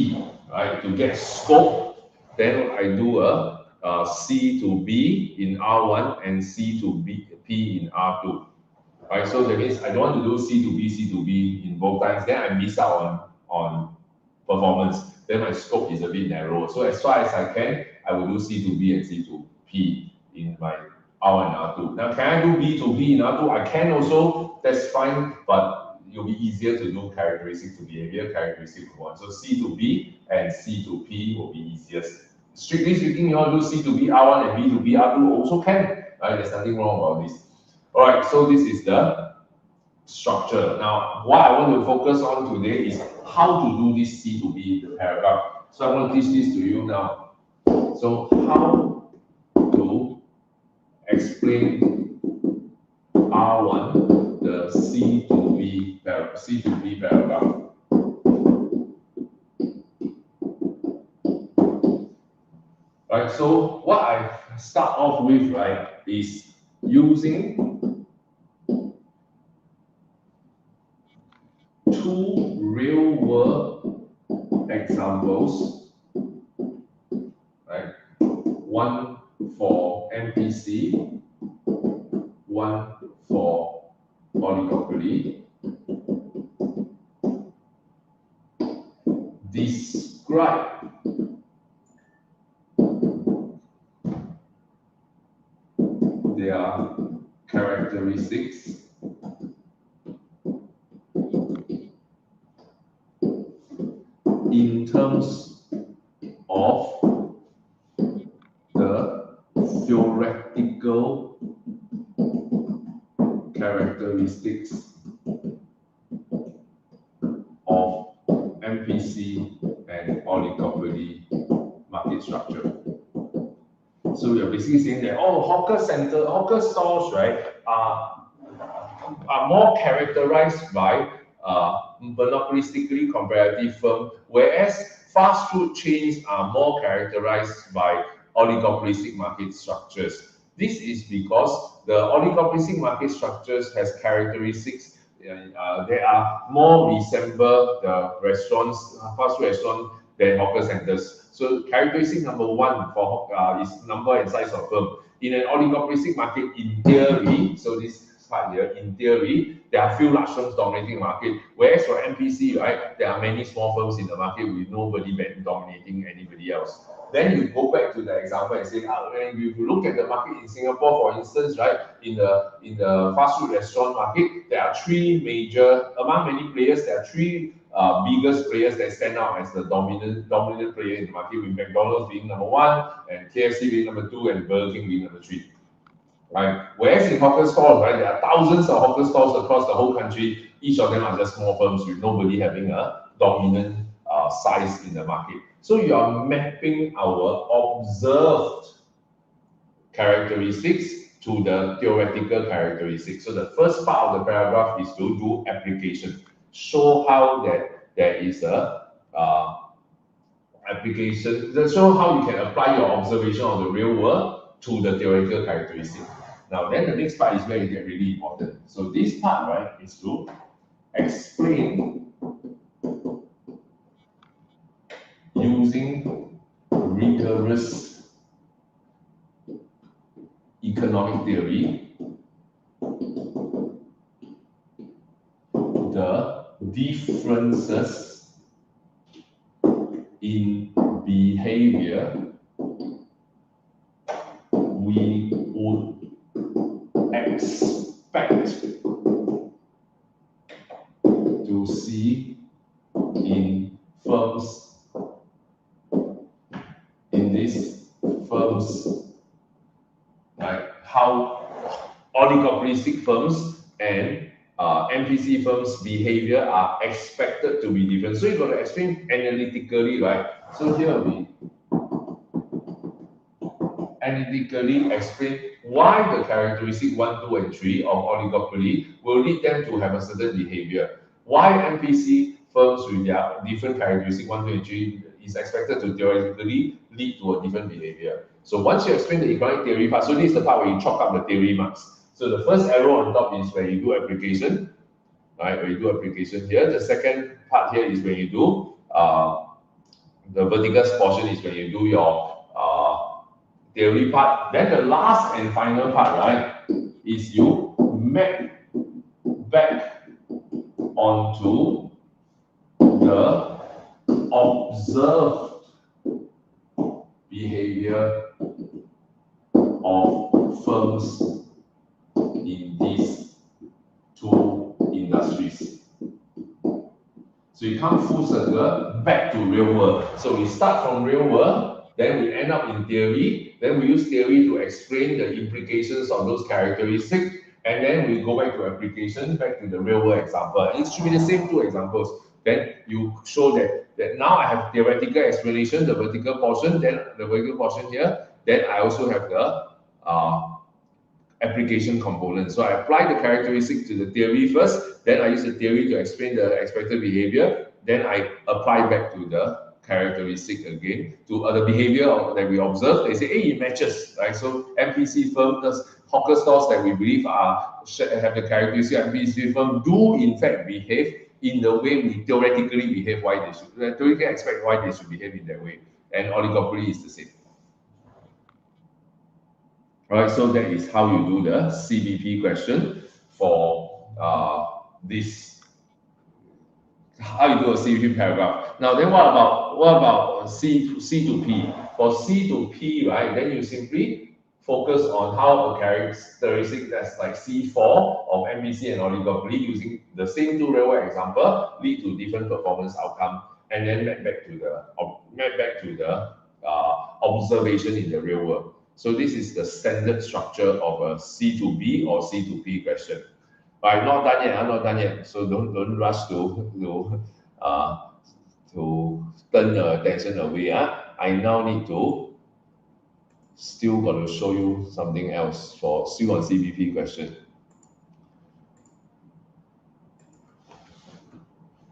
right? To get scope, then I do a C to B in R1 and C to P in R2. Right? So that means I don't want to do C to B in both times, then I miss out on performance. Then my scope is a bit narrow. So as far as I can, I will do C to B and C to P in my R1 and R2. Now, can I do B to B in R2? I can also, that's fine, but it'll be easier to do characteristic to behavior, characteristic to one. So C to B and C to P will be easiest. Strictly speaking, you want to do C to B R1 and B to B R2 also can. Right? There's nothing wrong about this. All right, so this is the structure. Now, what I want to focus on today is how to do this C to B in the paragraph. So I'm going to teach this to you now. So how to explain R1, the C C to D paragraph. Right, so what I start off with, right, is using two real-world examples, right? One for MPC, one for oligopoly. Describe their characteristics in terms of the theoretical characteristics of MPC and oligopoly market structure. So we are basically saying that hawker stores, right, are more characterized by monopolistically comparative firm, whereas fast food chains are more characterized by oligopolistic market structures. This is because the oligopolistic market structures has characteristics they are more resemble the restaurants, fast food restaurants than hawker centers. So characteristic number one for is number and size of firm. In an oligopolistic market, in theory, so this part here, in theory, there are few large firms dominating the market. Whereas for MPC, right, there are many small firms in the market with nobody dominating anybody else. Then you go back to the example and say, when you look at the market in Singapore, for instance, right, in the fast food restaurant market, there are three major, among many players, there are three biggest players that stand out as the dominant player in the market, with McDonald's being number one, and KFC being number two, and Burger King being number three. Right. Whereas in hawker stores, right, there are thousands of hawker stores across the whole country. Each of them are just small firms with nobody having a dominant size in the market. So you are mapping our observed characteristics to the theoretical characteristics. So the first part of the paragraph is to do application, show how that there is a application, show how you can apply your observation of the real world to the theoretical characteristic. Now, then the next part is where it gets really important. So this part, right, is to explain using rigorous economic theory the differences in behavior we would expect to see in firms, in these firms, right? How oligopolistic firms and MPC firms' behavior are expected to be different. So you got to explain analytically, right? So here we analytically explain why the characteristic 1, 2, and 3 of oligopoly will lead them to have a certain behavior. Why MPC firms with their different characteristic 1, 2, and 3 is expected to theoretically lead to a different behavior. So once you explain the economic theory part, so this is the part where you chalk up the theory marks. So the first arrow on top is where you do application, right? Where you do application here. The second part here is when you do the vertical portion is when you do your theory part. Then the last and final part, right, is you map back onto the observed behavior of firms in these two industries. So you come full circle back to real world. So we start from real world, then we end up in theory, then we use theory to explain the implications of those characteristics, and then we go back to application, back to the real world example. It should be the same two examples. Then you show that now I have theoretical explanation, the vertical portion, then the vertical portion here, then I also have the application component. So I apply the characteristic to the theory first, then I use the theory to explain the expected behavior, then I apply back to the characteristic again to the behavior that we observe. They say, hey, it matches, right? So MPC firm, hawker stores that we believe have the characteristic MPC firm do in fact behave in the way we theoretically behave, why they should, theoretically expect why they should behave in that way. And oligopoly is the same. All right, so that is how you do the CBP question for this. How you do a CBP paragraph. Now, then what about C to P? For C to P, right? Then you simply focus on how a characteristic that's like C4 of MPC and oligopoly using the same two real world example lead to different performance outcome, and then map back to the observation in the real world. So this is the standard structure of a C to B or C to P question. But I'm not done yet. I'm not done yet. So don't rush to turn your attention away. I now need to still got to show you something else for still on CBP question.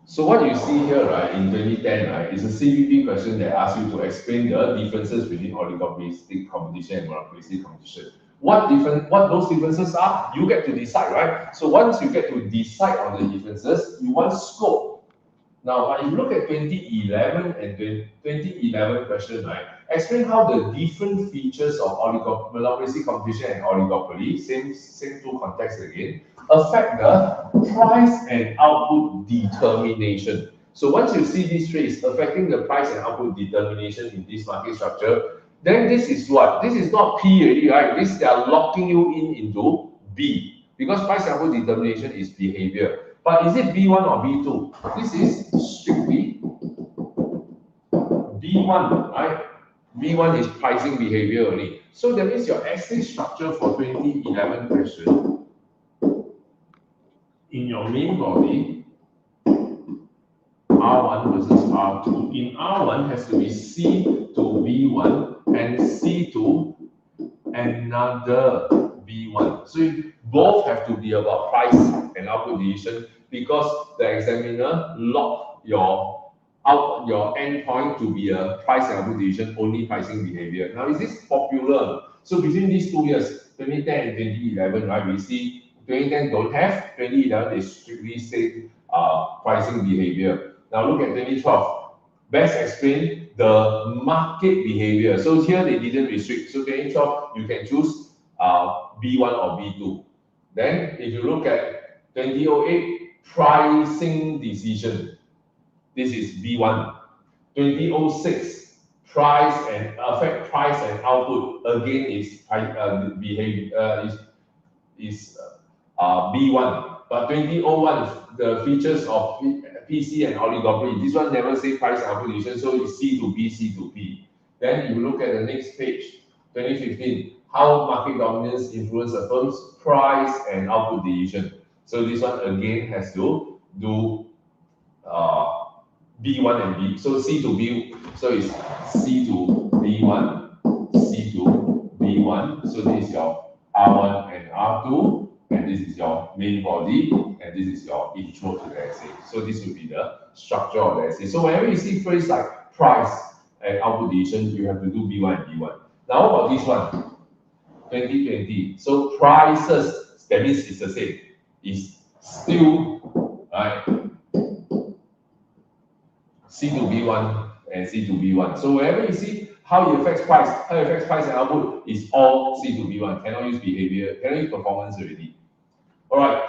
So what you see here, right, in 2010, right, is a CBP question that asks you to explain the differences between oligopolistic competition and monopolistic competition. What those differences are, you get to decide, right? So once you get to decide on the differences, you want scope. Now, when you look at 2011 and 2011 question, right, explain how the different features of monopolistic competition and oligopoly, same two contexts again, affect the price and output determination. So once you see this phrase affecting the price and output determination in this market structure, then this is what? This is not P already, right? This they are locking you into B, because price and output determination is behavior. But is it B1 or B2? This is strictly B1, right? B1 is pricing behavior only. So that means your essay structure for 2011 question in your main body, R1 versus R2. In R1 has to be C to B1 and C to another B1. So both have to be about price and output decision, because the examiner locked your endpoint to be a price and output decision, only pricing behavior. Now, is this popular? So between these 2 years, 2010 and 2011, right, we see 2010 don't have, 2011 they strictly say pricing behavior. Now look at 2012. Best explain the market behavior. So here they didn't restrict. So 2012 you can choose B1 or B2. Then if you look at 2008 pricing decision, this is B1. 2006 price and affect price and output, again is behavior is B1. But 2001 the features of PC and oligopoly, this one never say price and output decision, so it's C to B, C to P. Then you look at the next page, 2015, how market dominance influence a firm's price and output decision. So this one again has to do B1 and B. So C to B, so it's C to B1, C to B1. So this is your R1 and R2, and this is your main body, and this is your intro to the essay. So this will be the structure of the essay. So whenever you see phrase like price and output decision, you have to do B1 and B1. Now what about this one? 2020. So prices, that means it's the same. It's still right. C to B1 and C to B1. So wherever you see how it affects price, and output is all C to B1. Cannot use behavior, cannot use performance already. All right.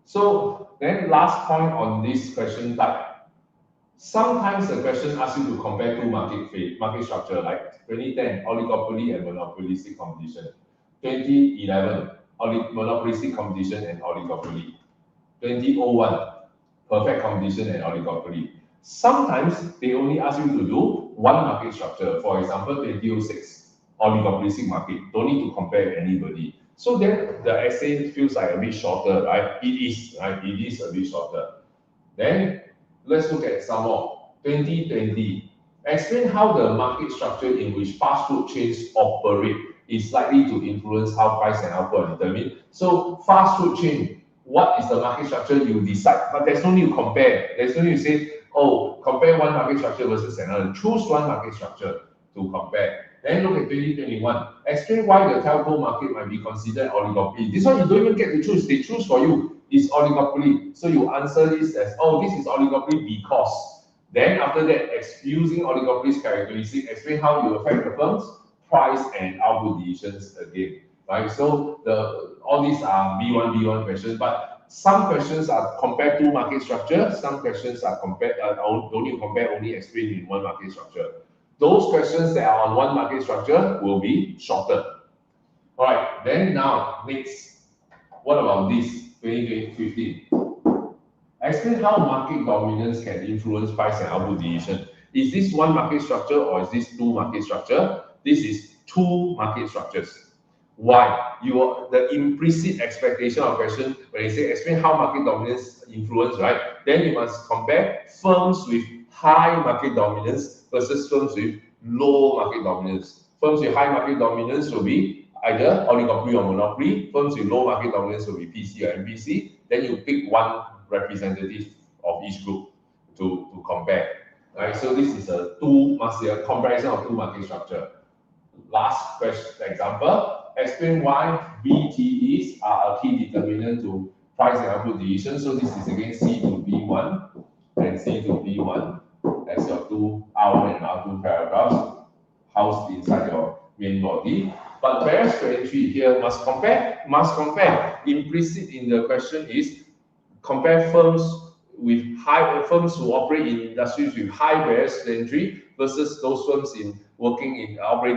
So then last point on this question type. Sometimes the question asks you to compare two market structure, like 2010 oligopoly and monopolistic competition, 2011 monopolistic competition and oligopoly, 2001 perfect competition and oligopoly. Sometimes they only ask you to do one market structure. For example, 2006 oligopolistic market. Don't need to compare anybody. So then the essay feels like a bit shorter, right? It is, right? It is a bit shorter. Then let's look at some more. 2020. Explain how the market structure in which fast food chains operate is likely to influence how price and output are determined. So fast food chain, what is the market structure? You decide, but there's no need to compare. There's no need to say, oh, compare one market structure versus another. Choose one market structure to compare. Then look at 2021. Explain why the telco market might be considered oligopoly. This one you don't even get to choose. They choose for you. It's oligopoly. So you answer this as, oh, this is oligopoly because. Then after that, using oligopoly's characteristic, explain how you affect the firm's price and output decisions again. Right? So all these are B1 questions, but some questions are compared to market structure. Some questions are compared don't you compare, only explain in one market structure. Those questions that are on one market structure will be shorter. All right, then now, next, what about this, 2015? Explain how market dominance can influence price and output decision. Is this one market structure or is this two market structure? This is two market structures. Why? The implicit expectation of question, when you say explain how market dominance influence, right? Then you must compare firms with high market dominance versus firms with low market dominance. Firms with high market dominance will be either oligopoly or monopoly. Firms with low market dominance will be PC or MPC. Then you pick one representative of each group to compare. Right? So this is a comparison of two market structure. Last question example. Explain why BTEs are a key determinant to price and output decision. So this is again C to B1 and C to B1 as your two R1 and R2 paragraphs housed inside your main body. But barriers to entry here must compare. Implicit in the question is compare firms who operate in industries with high barriers to entry versus those firms operating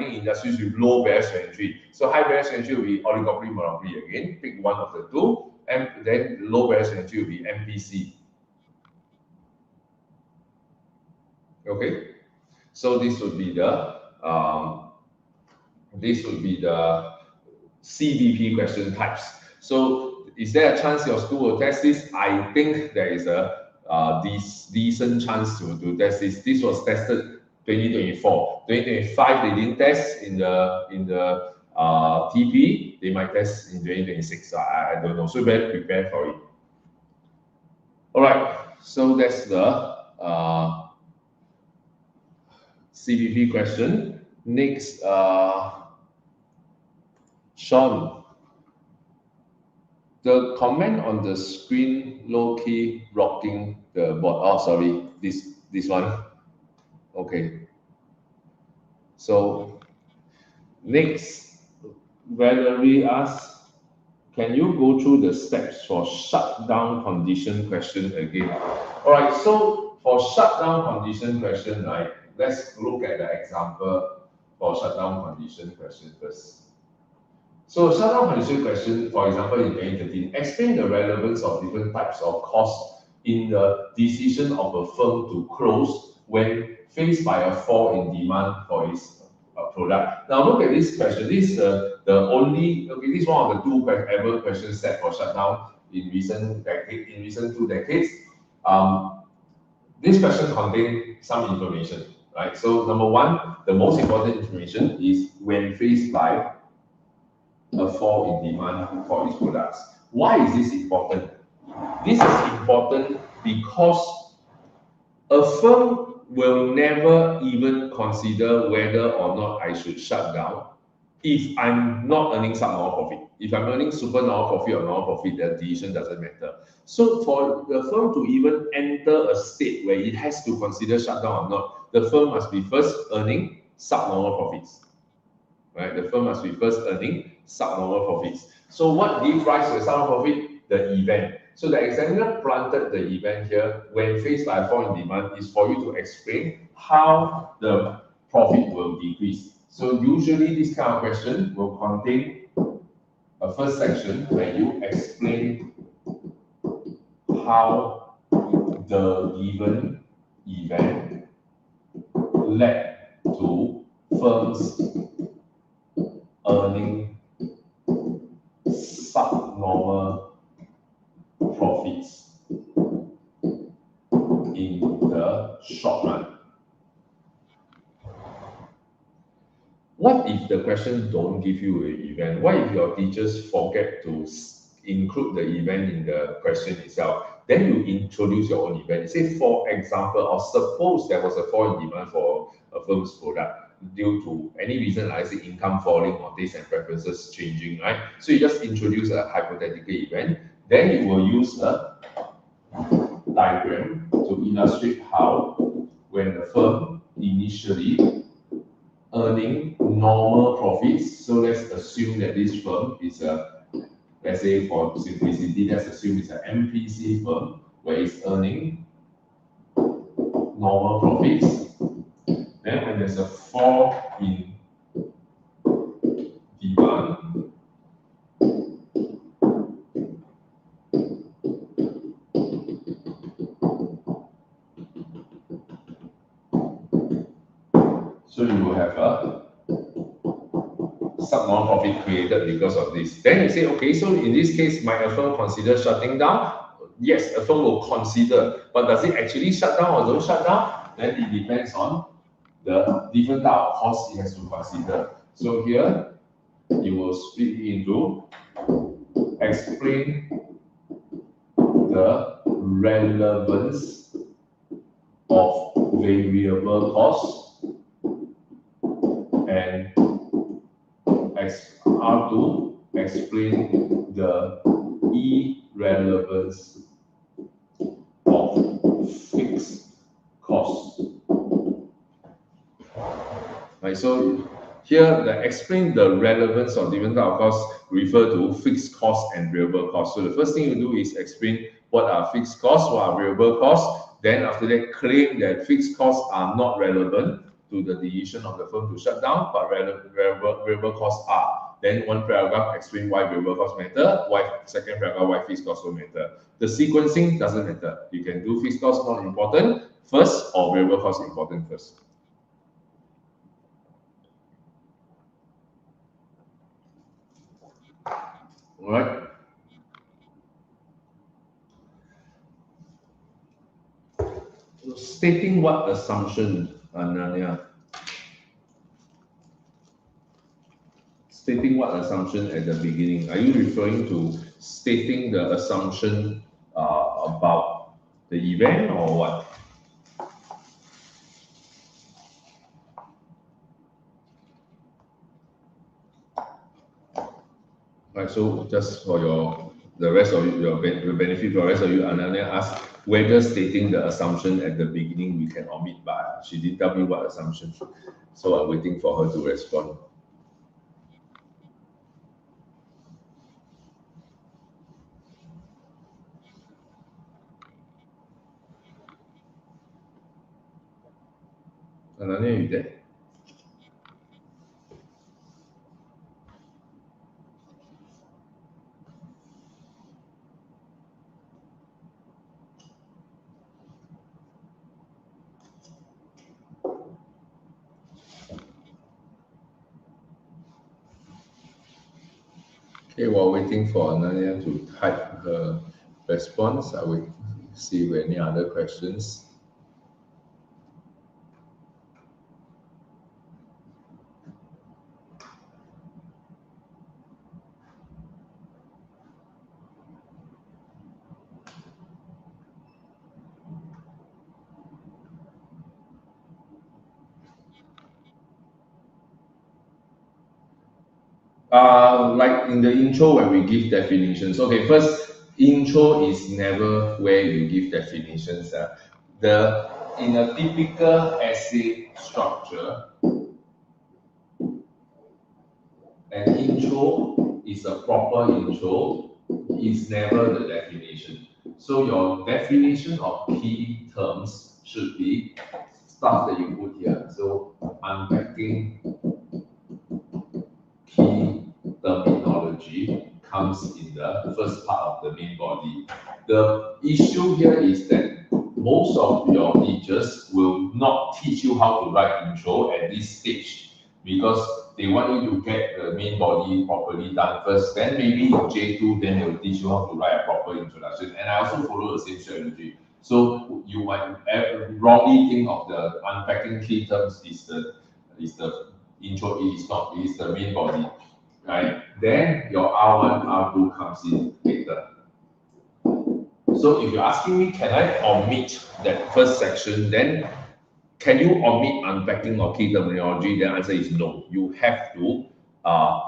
in industries with low barriers to entry. So high barriers to entry will be oligopoly, monopoly again. Pick one of the two, and then low barriers to entry will be MPC. Okay, so this would be the CBP question types. So is there a chance your school will test this? I think there is a decent chance to test this. This was tested 2024. 2025 they didn't test in the TP. They might test in 2026. I don't know. So better prepare for it. All right. So that's the CBP question. Next, Sean. The comment on the screen low-key rocking the board. Oh, sorry, this one. Okay. So next, Valerie asks, can you go through the steps for shutdown condition question again? All right. So for shutdown condition question, right? Let's look at the example for shutdown condition question first. So shutdown condition question, for example, in 2013, explain the relevance of different types of costs in the decision of a firm to close when faced by a fall in demand for its product. Now look at this question. This is this is one of the two ever questions set for shutdown in recent 2 decades. This question contains some information, right? So number one, the most important information is when faced by a fall in demand for its products. Why is this important? This is important because a firm will never even consider whether or not I should shut down if I'm not earning some normal profit. If I'm earning super normal profit or normal profit, the decision doesn't matter. So for the firm to even enter a state where it has to consider shutdown or not, the firm must be first earning subnormal profits. Right? The firm must be first earning subnormal profits. So what gives rise to a subnormal profit? The event. So the examiner planted the event here when faced by a fall in demand is for you to explain how the profit will decrease. So usually this kind of question will contain a first section where you explain how the given event led to firms earning subnormal profits in the short run. What if the question don't give you an event? What if your teachers forget to include the event in the question itself? Then you introduce your own event. Say, for example, or suppose there was a fall in demand for a firm's product due to any reason, like I say, income falling or taste and preferences changing, right? So you just introduce a hypothetical event. Then you will use a diagram to illustrate how, when the firm initially earning normal profits, so let's assume that this firm is a, let's say for simplicity, let's assume it's an MPC firm where it's earning normal profits. Then when there's a fall in demand, so you will have a subnormal profit created because of this. Then you say, okay, so in this case, might a firm consider shutting down? Yes, a firm will consider, but does it actually shut down or don't shut down? Then it depends on the different type of costs it has to consider. So here, you will split it into explain the relevance of variable costs and how to explain the irrelevance of fixed costs. Right, so here, the explain the relevance of different type of costs refer to fixed costs and variable costs. So the first thing you do is explain what are fixed costs, what are variable costs. Then after that, claim that fixed costs are not relevant to the decision of the firm to shut down, but variable costs are. Then one paragraph explain why variable costs matter, why second paragraph why fixed costs don't matter. The sequencing doesn't matter. You can do fixed costs not important first or variable costs important first. All right. So stating what assumption, Ananya? Stating what assumption at the beginning? Are you referring to stating the assumption about the event or what? Right, so just for the rest of you, your benefit for the rest of you, Ananya asked whether stating the assumption at the beginning we can omit, but she didn't tell me what assumption. So I'm waiting for her to respond. Ananya, you there? Okay, while waiting for Ananya to type her response, I will see if any other questions. Like in the intro when we give definitions. Okay, first, intro is never where you give definitions. In a typical essay structure, an intro is a proper intro, is never the definition. So your definition of key terms should be stuff that you put here. So unpacking key terminology comes in the first part of the main body. The issue here is that most of your teachers will not teach you how to write intro at this stage because they want you to get the main body properly done first. Then maybe in J2, then they will teach you how to write a proper introduction. And I also follow the same strategy. So you might wrongly think of the unpacking key terms is the intro, it is not, it is the main body, right? Then your R1, R2 comes in later. So if you're asking me, can I omit that first section, then can you omit unpacking or key terminology? The answer is no. Uh,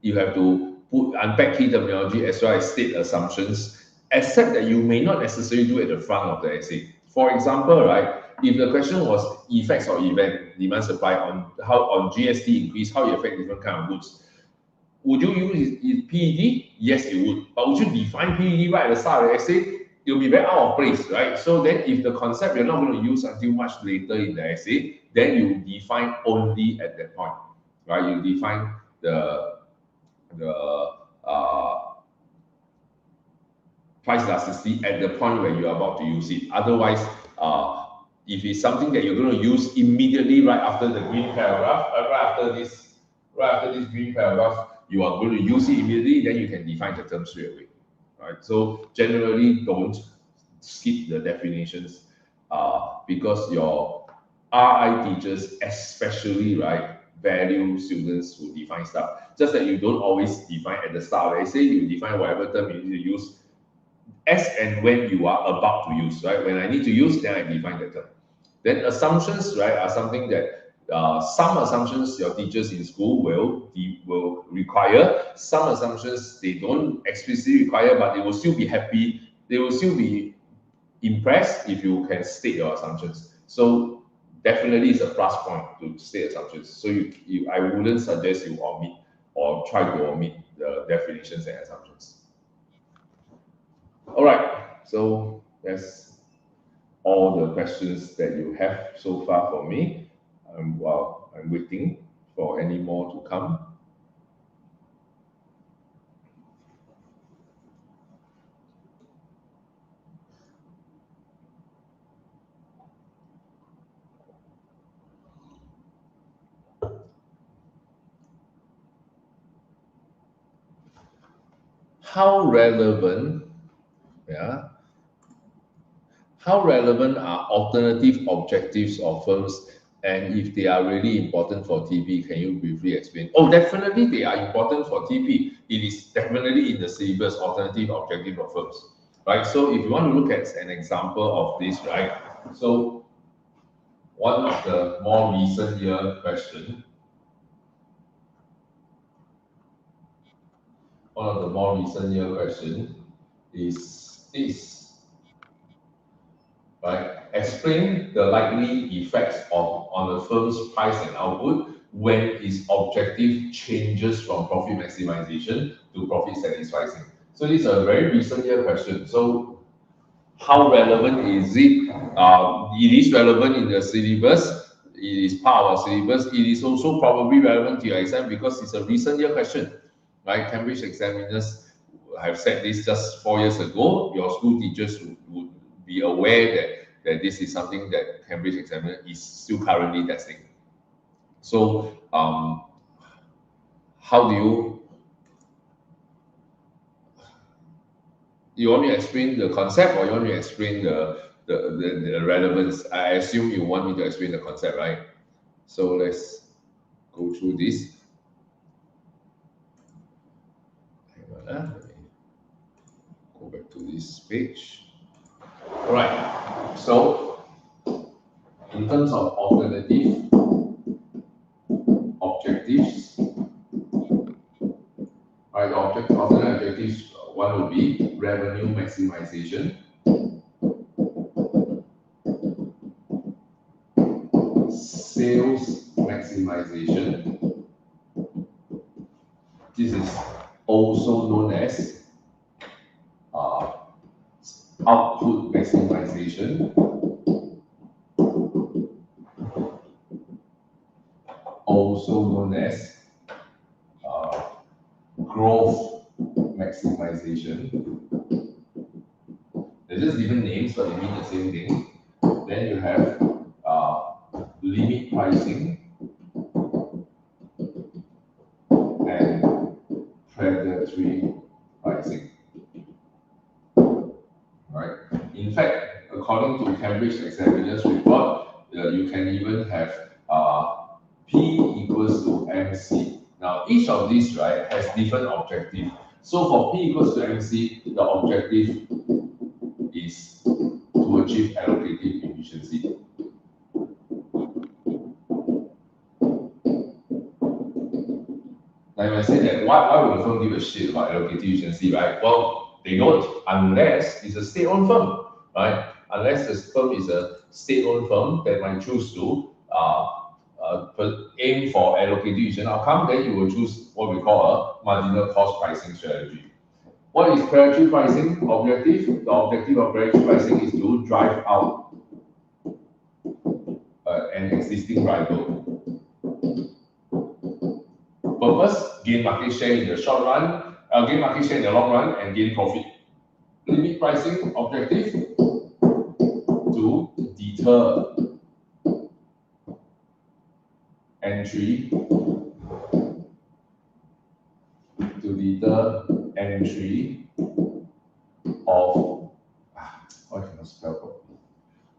you have to put unpack key terminology as well as state assumptions, except that you may not necessarily do it at the front of the essay. For example, right, if the question was effects or event, demand supply on how on GST increase, how it affect different kind of goods, would you use PED? Yes, you would. But would you define PED right at the start of the essay? It'll be very out of place, right? So then if the concept you're not going to use until much later in the essay, then you define only at that point, right? You define the price elasticity at the point where you're about to use it. Otherwise, if it's something that you're going to use immediately right after the green paragraph, right after this green paragraph, you are going to use it immediately, then you can define the term straight away, right? So generally, don't skip the definitions because your RI teachers, especially, right, value students who define stuff. Just that you don't always define at the start. Let's say you define whatever term you need to use as and when you are about to use, right? When I need to use, then I define the term. Then assumptions, right, are something that some assumptions your teachers in school will require. Some assumptions they don't explicitly require, but they will still be happy. They will still be impressed if you can state your assumptions. So definitely it's a plus point to state assumptions. So I wouldn't suggest you omit or try to omit the definitions and assumptions. All right, so that's all the questions that you have so far for me. While I'm waiting for any more to come. How relevant, yeah, how relevant are alternative objectives of firms, and if they are really important for TP, can you briefly explain? Oh, definitely they are important for TP. It is definitely in the syllabus, alternative objective of firms, right? So if you want to look at an example of this, right? So one of the more recent year question, is this, right? Explain the likely effects on a firm's price and output when its objective changes from profit maximization to profit satisfying. So this is a very recent year question. So how relevant is it? It is relevant in the syllabus. It is part of our syllabus. It is also probably relevant to your exam because it's a recent year question, right? Cambridge examiners have said this just 4 years ago. Your school teachers would be aware that this is something that Cambridge examiner is still currently testing. So how do you want me to explain the concept or you want me to explain the relevance? I assume you want me to explain the concept, right? So let's go through this. Hang on, let me go back to this page. All right. So in terms of alternative objectives, right? Alternate objectives, one would be revenue maximization, sales maximization. This is also known as output maximization, also known as growth maximization. They're just different names, but they mean the same thing. Then you have limit pricing and predatory pricing. Right? In fact, according to Cambridge examiners report, you can even have P equals equals to MC. Now, each of these, right, has different objective. So for P equals to MC, the objective is to achieve allocative efficiency. Now, if I say that, why would the firm give a shit about allocative efficiency, right? Well, they don't, unless it's a state-owned firm, right? Unless the firm is a state-owned firm that might choose to aim for allocative efficient outcome, then you will choose what we call a marginal cost pricing strategy. What is predatory pricing objective? The objective of predatory pricing is to drive out an existing rival. Purpose, gain market share in the short run, gain market share in the long run, and gain profit. Limit pricing objective to deter entry of I cannot spell properly.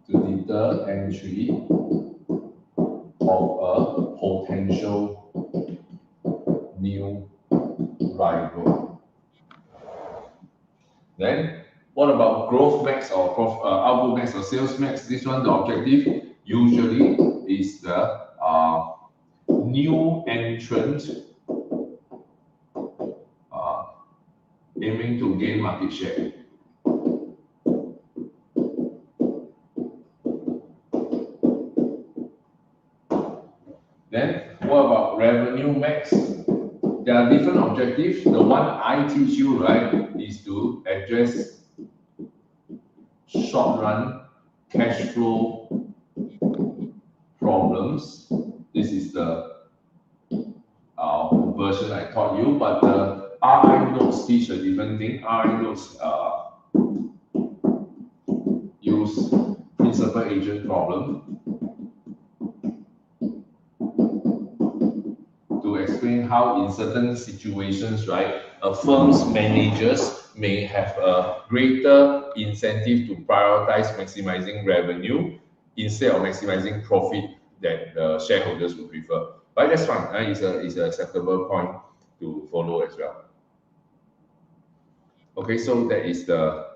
To deter entry of a potential new rival. Then, what about growth max or output max or sales max? This one, the objective usually is the new entrant aiming to gain market share. Then, what about revenue max? There are different objectives. The one I teach you, right, is to address short-run cash flow problems. This is the version I taught you, but the RI notes teach a different thing. RI notes use principal agent problem to explain how in certain situations, right, a firm's managers may have a greater incentive to prioritize maximizing revenue instead of maximizing profit that the shareholders would prefer. But that's fine. It's an acceptable point to follow as well. Okay, so that is the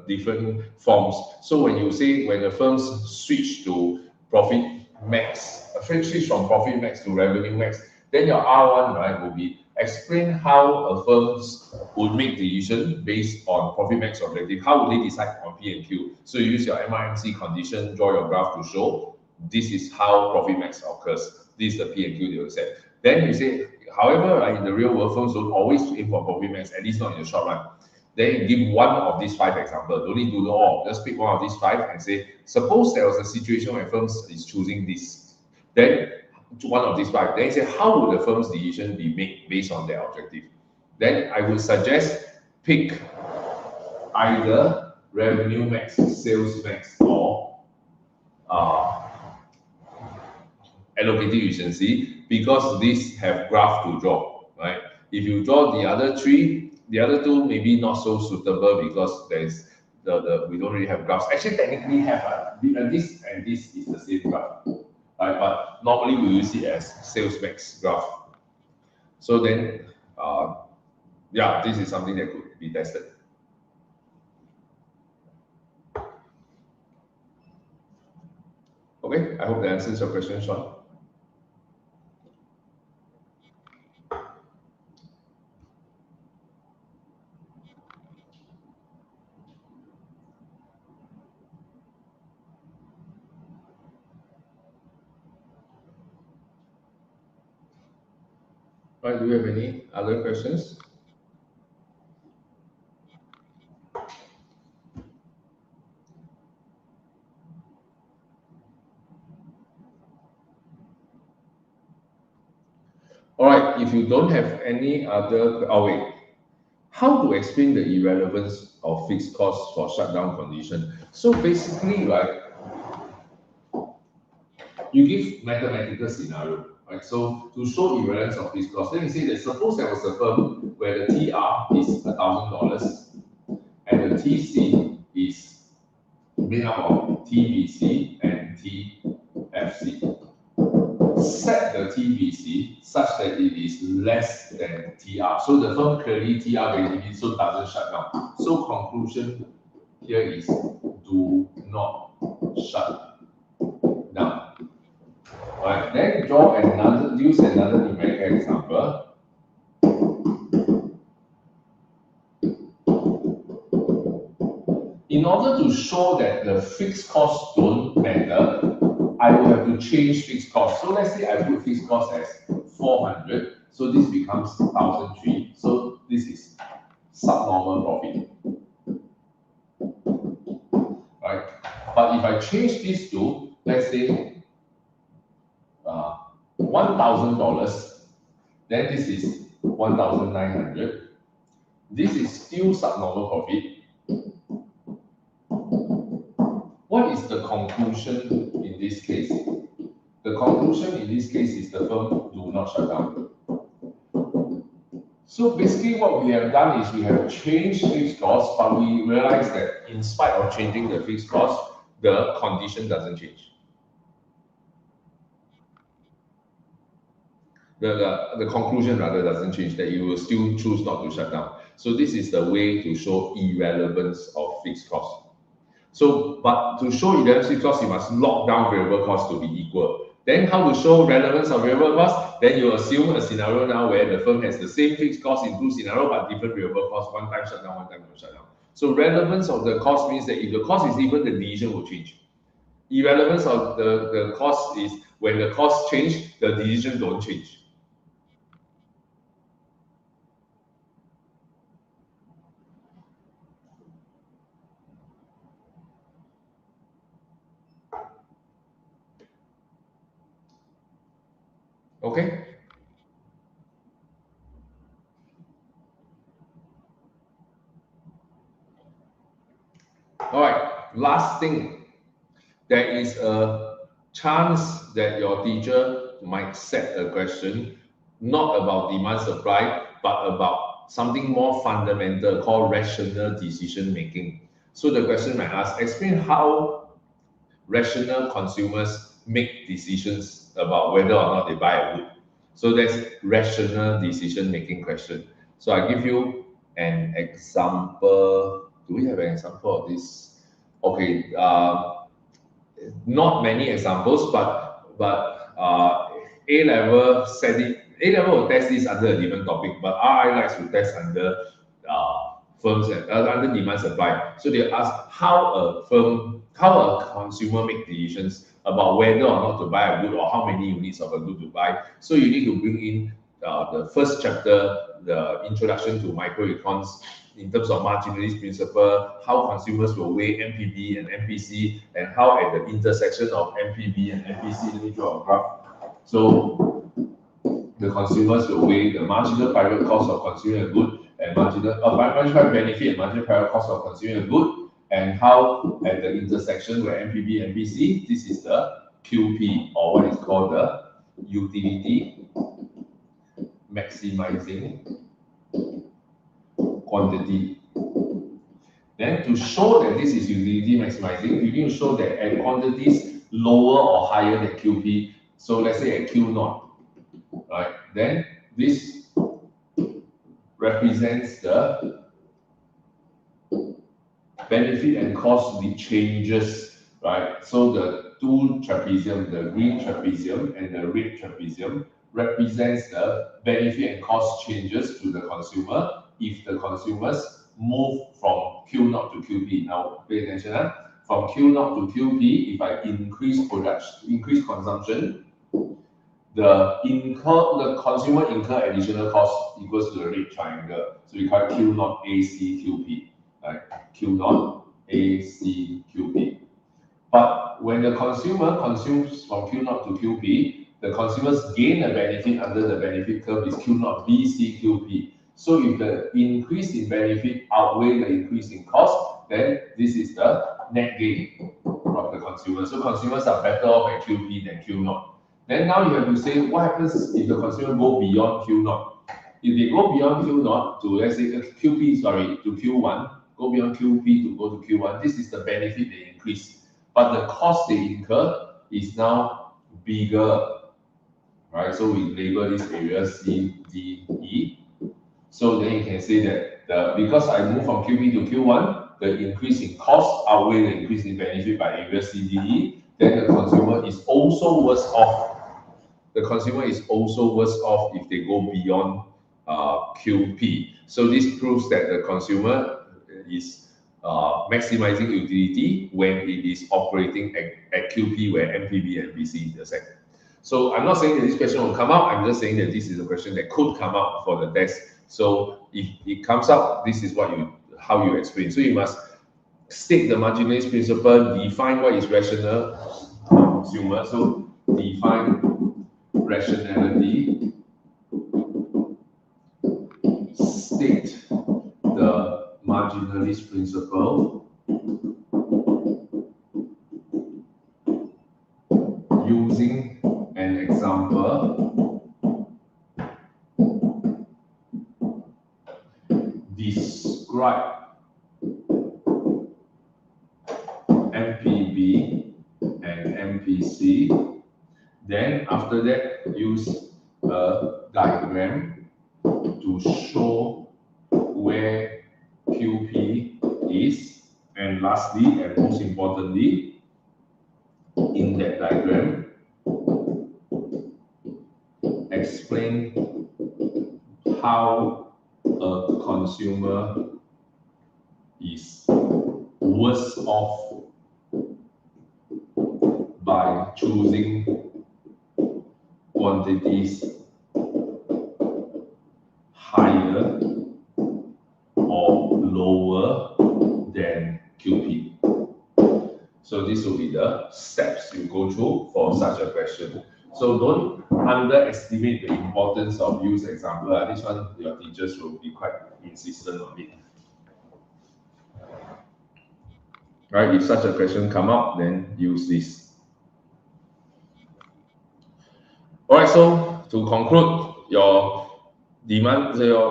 different forms. So when you say when the firms switch to profit max, switch from profit max to revenue max, then your R1, right, will be explain how a firms would make decision based on profit max objective. How would they decide on P and Q? So you use your MRMC condition, draw your graph to show this is how profit max occurs. This is the P and Q they will set. Then you say, however, in the real world, firms don't always aim for profit max, at least not in the short run. Then you give one of these 5 examples. Don't need to know all. Just pick one of these 5 and say, suppose there was a situation where firms is choosing this. Then one of these 5. Then you say, how would the firm's decision be made based on their objective? Then I would suggest pick either revenue max, sales max, or allocative efficiency, because these have graph to draw, right? If you draw the other 3, the other 2 maybe not so suitable because there's we don't really have graphs. Actually, technically have this and this is the same graph, right? But normally we use it as sales max graph. So then, yeah, this is something that could be tested. Okay, I hope that answers your question, Sean. Right, do you have any other questions? All right, if you don't have any other, oh wait, how to explain the irrelevance of fixed costs for shutdown condition? So basically, right, you give mathematical scenario, right? So to show irrelevance of fixed costs, then you say that suppose there was a firm where the TR is $1,000 and the TC is made up of TBC and TFC. Set the TBC such that it is less than TR. So the firm clearly TR basically so doesn't shut down. So conclusion here is do not shut down. Alright, then use another numerical example. In order to show that the fixed costs don't matter, I will have to change fixed costs. So let's say I put fixed cost as 400, so this becomes 1,003. So this is subnormal profit. Right? But if I change this to, let's say, $1,000, then this is 1,900. This is still subnormal profit. What is the conclusion in this case? The conclusion in this case is the firm do not shut down. So basically what we have done is we have changed fixed costs, but we realize that in spite of changing the fixed cost, the condition doesn't change. The conclusion rather doesn't change, that you will still choose not to shut down. So this is the way to show irrelevance of fixed costs. So, but to show irrelevance of fixed costs, you must lock down variable costs to be equal. Then how to show relevance of variable costs? Then you assume a scenario now where the firm has the same fixed cost in two scenarios, but different variable costs, one time shut down, one time no shut down. So relevance of the cost means that if the cost is even, the decision will change. Irrelevance of the cost is when the cost change, the decision don't change. Okay? All right, last thing. There is a chance that your teacher might set a question not about demand supply, but about something more fundamental called rational decision making. So the question might ask, explain how rational consumers make decisions about whether or not they buy a good. So that's rational decision making question. So I give you an example. Do we have an example of this? Okay, not many examples, but A level A level will test this under a different topic, but RI likes to test under firms under demand supply. So they ask how a consumer make decisions about whether or not to buy a good or how many units of a good to buy. So you need to bring in the first chapter, the introduction to microecons in terms of marginalist principle, how consumers will weigh MPB and MPC, and how at the intersection of MPB and MPC, let me draw a graph. So the consumers will weigh the marginal private cost of consuming a good and marginal private benefit and marginal private cost of consuming a good, and how at the intersection where MPB and MPC, this is the QP, or what is called the utility maximizing quantity. Then to show that this is utility maximizing, you need to show that at quantities lower or higher than QP, so let's say at Q naught, right? Then this represents the benefit and cost changes, right? So the two trapezium, the green trapezium and the red trapezium, represents the benefit and cost changes to the consumer if the consumers move from Q naught to QP. Now pay attention, from Q naught to QP, if I increase consumption, the consumer incur additional cost equals to the red triangle. So we call it Q naught AC QP, right? Q naught AC QP. But when the consumer consumes from Q naught to QP, the consumers gain a benefit under the benefit curve is Q naught BC QP. So if the increase in benefit outweigh the increase in cost, then this is the net gain of the consumer. So consumers are better off at QP than Q naught. Then now you have to say, what happens if the consumer go beyond Q naught? If they go beyond Q naught to, let's say, QP, sorry, to Q1, go beyond QP to go to Q1, this is the benefit they increase. But the cost they incur is now bigger. right? So we label this area C, D, E. So then you can say that because I move from QB to Q1, the increase in cost outweigh the increase in benefit by area C, D, E. Then the consumer is also worse off. The consumer is also worse off if they go beyond QP. So this proves that the consumer is maximizing utility when it is operating at QP where MPB and BC intersect. So I'm not saying that this question will come out. I'm just saying that this is a question that could come out for the test. So if it comes up, this is how you explain. So you must state the marginalist principle, define what is rational consumer. So define rationality, state the marginalist principle, using an example, describe MPB and MPC. Then after that, use a diagram to show where QP is. And lastly, and most importantly, in that diagram, explain how a consumer is worse off by choosing quantities higher or lower than QP. So this will be the steps you go through for such a question. So don't underestimate the importance of use example. This one, your teachers will be quite insistent on it. Right? If such a question come up, then use this. All right. So to conclude, your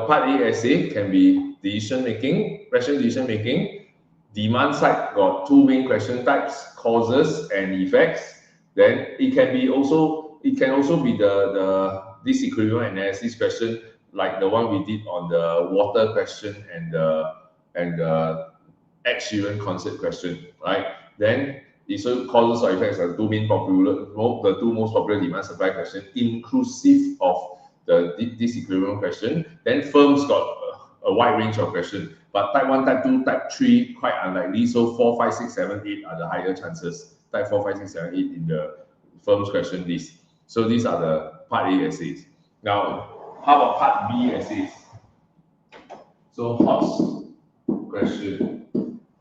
part A essay can be decision making, rational decision making. Demand side got two main question types: causes and effects. Then it can also be the disequilibrium analysis question, like the one we did on the water question and the Ed Sheeran concert question, right? Then so causes or effects are the two most popular demand supply question, inclusive of the disequilibrium question. Then firms got a wide range of questions, but type 1, type 2, type 3 quite unlikely. So 4, 5, 6, 7, 8 are the higher chances. Type 4, 5, 6, 7, 8 in the firm's question list. So these are the part A essays. Now, how about part B essays? So HOTS question.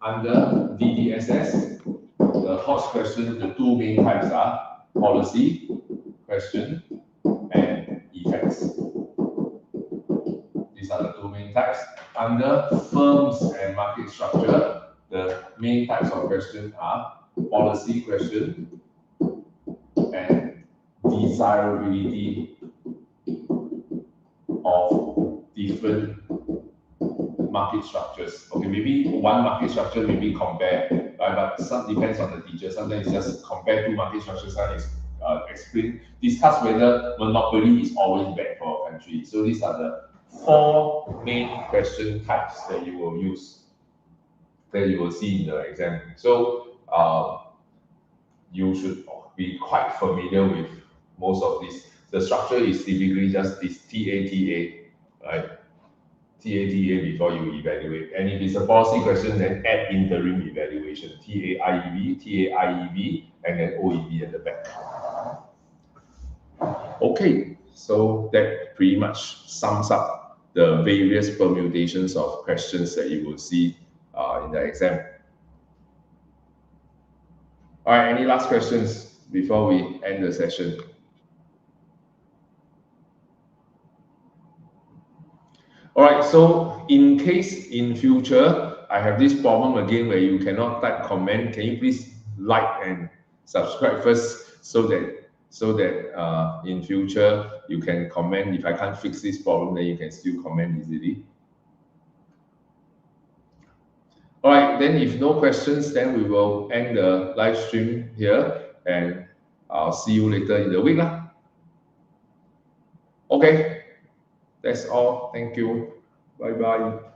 Under DDSS, the HOTS question, the two main types are policy question and effects. These are the two main types. Under firms and market structure, the main types of questions are policy question and desirability of different market structures. Okay, maybe one market structure may be compared, right? But some depends on the teacher. Sometimes it's just compare two market structures and discuss whether monopoly is always bad for a country. So these are the four main question types that you will use, that you will see in the exam. So you should be quite familiar with most of this. The structure is typically just this TATA, right? TATA before you evaluate. And if it's a policy question, then add interim evaluation, TAIEV, and then OEV at the back. Okay, so that pretty much sums up the various permutations of questions that you will see in the exam. All right, any last questions before we end the session? All right, so in case in future I have this problem again where you cannot type comment, can you please like and subscribe first so that in future you can comment. If I can't fix this problem, then you can still comment easily. All right, then if no questions, then we will end the live stream here, and I'll see you later in the week. Okay, that's all. Thank you. Bye bye.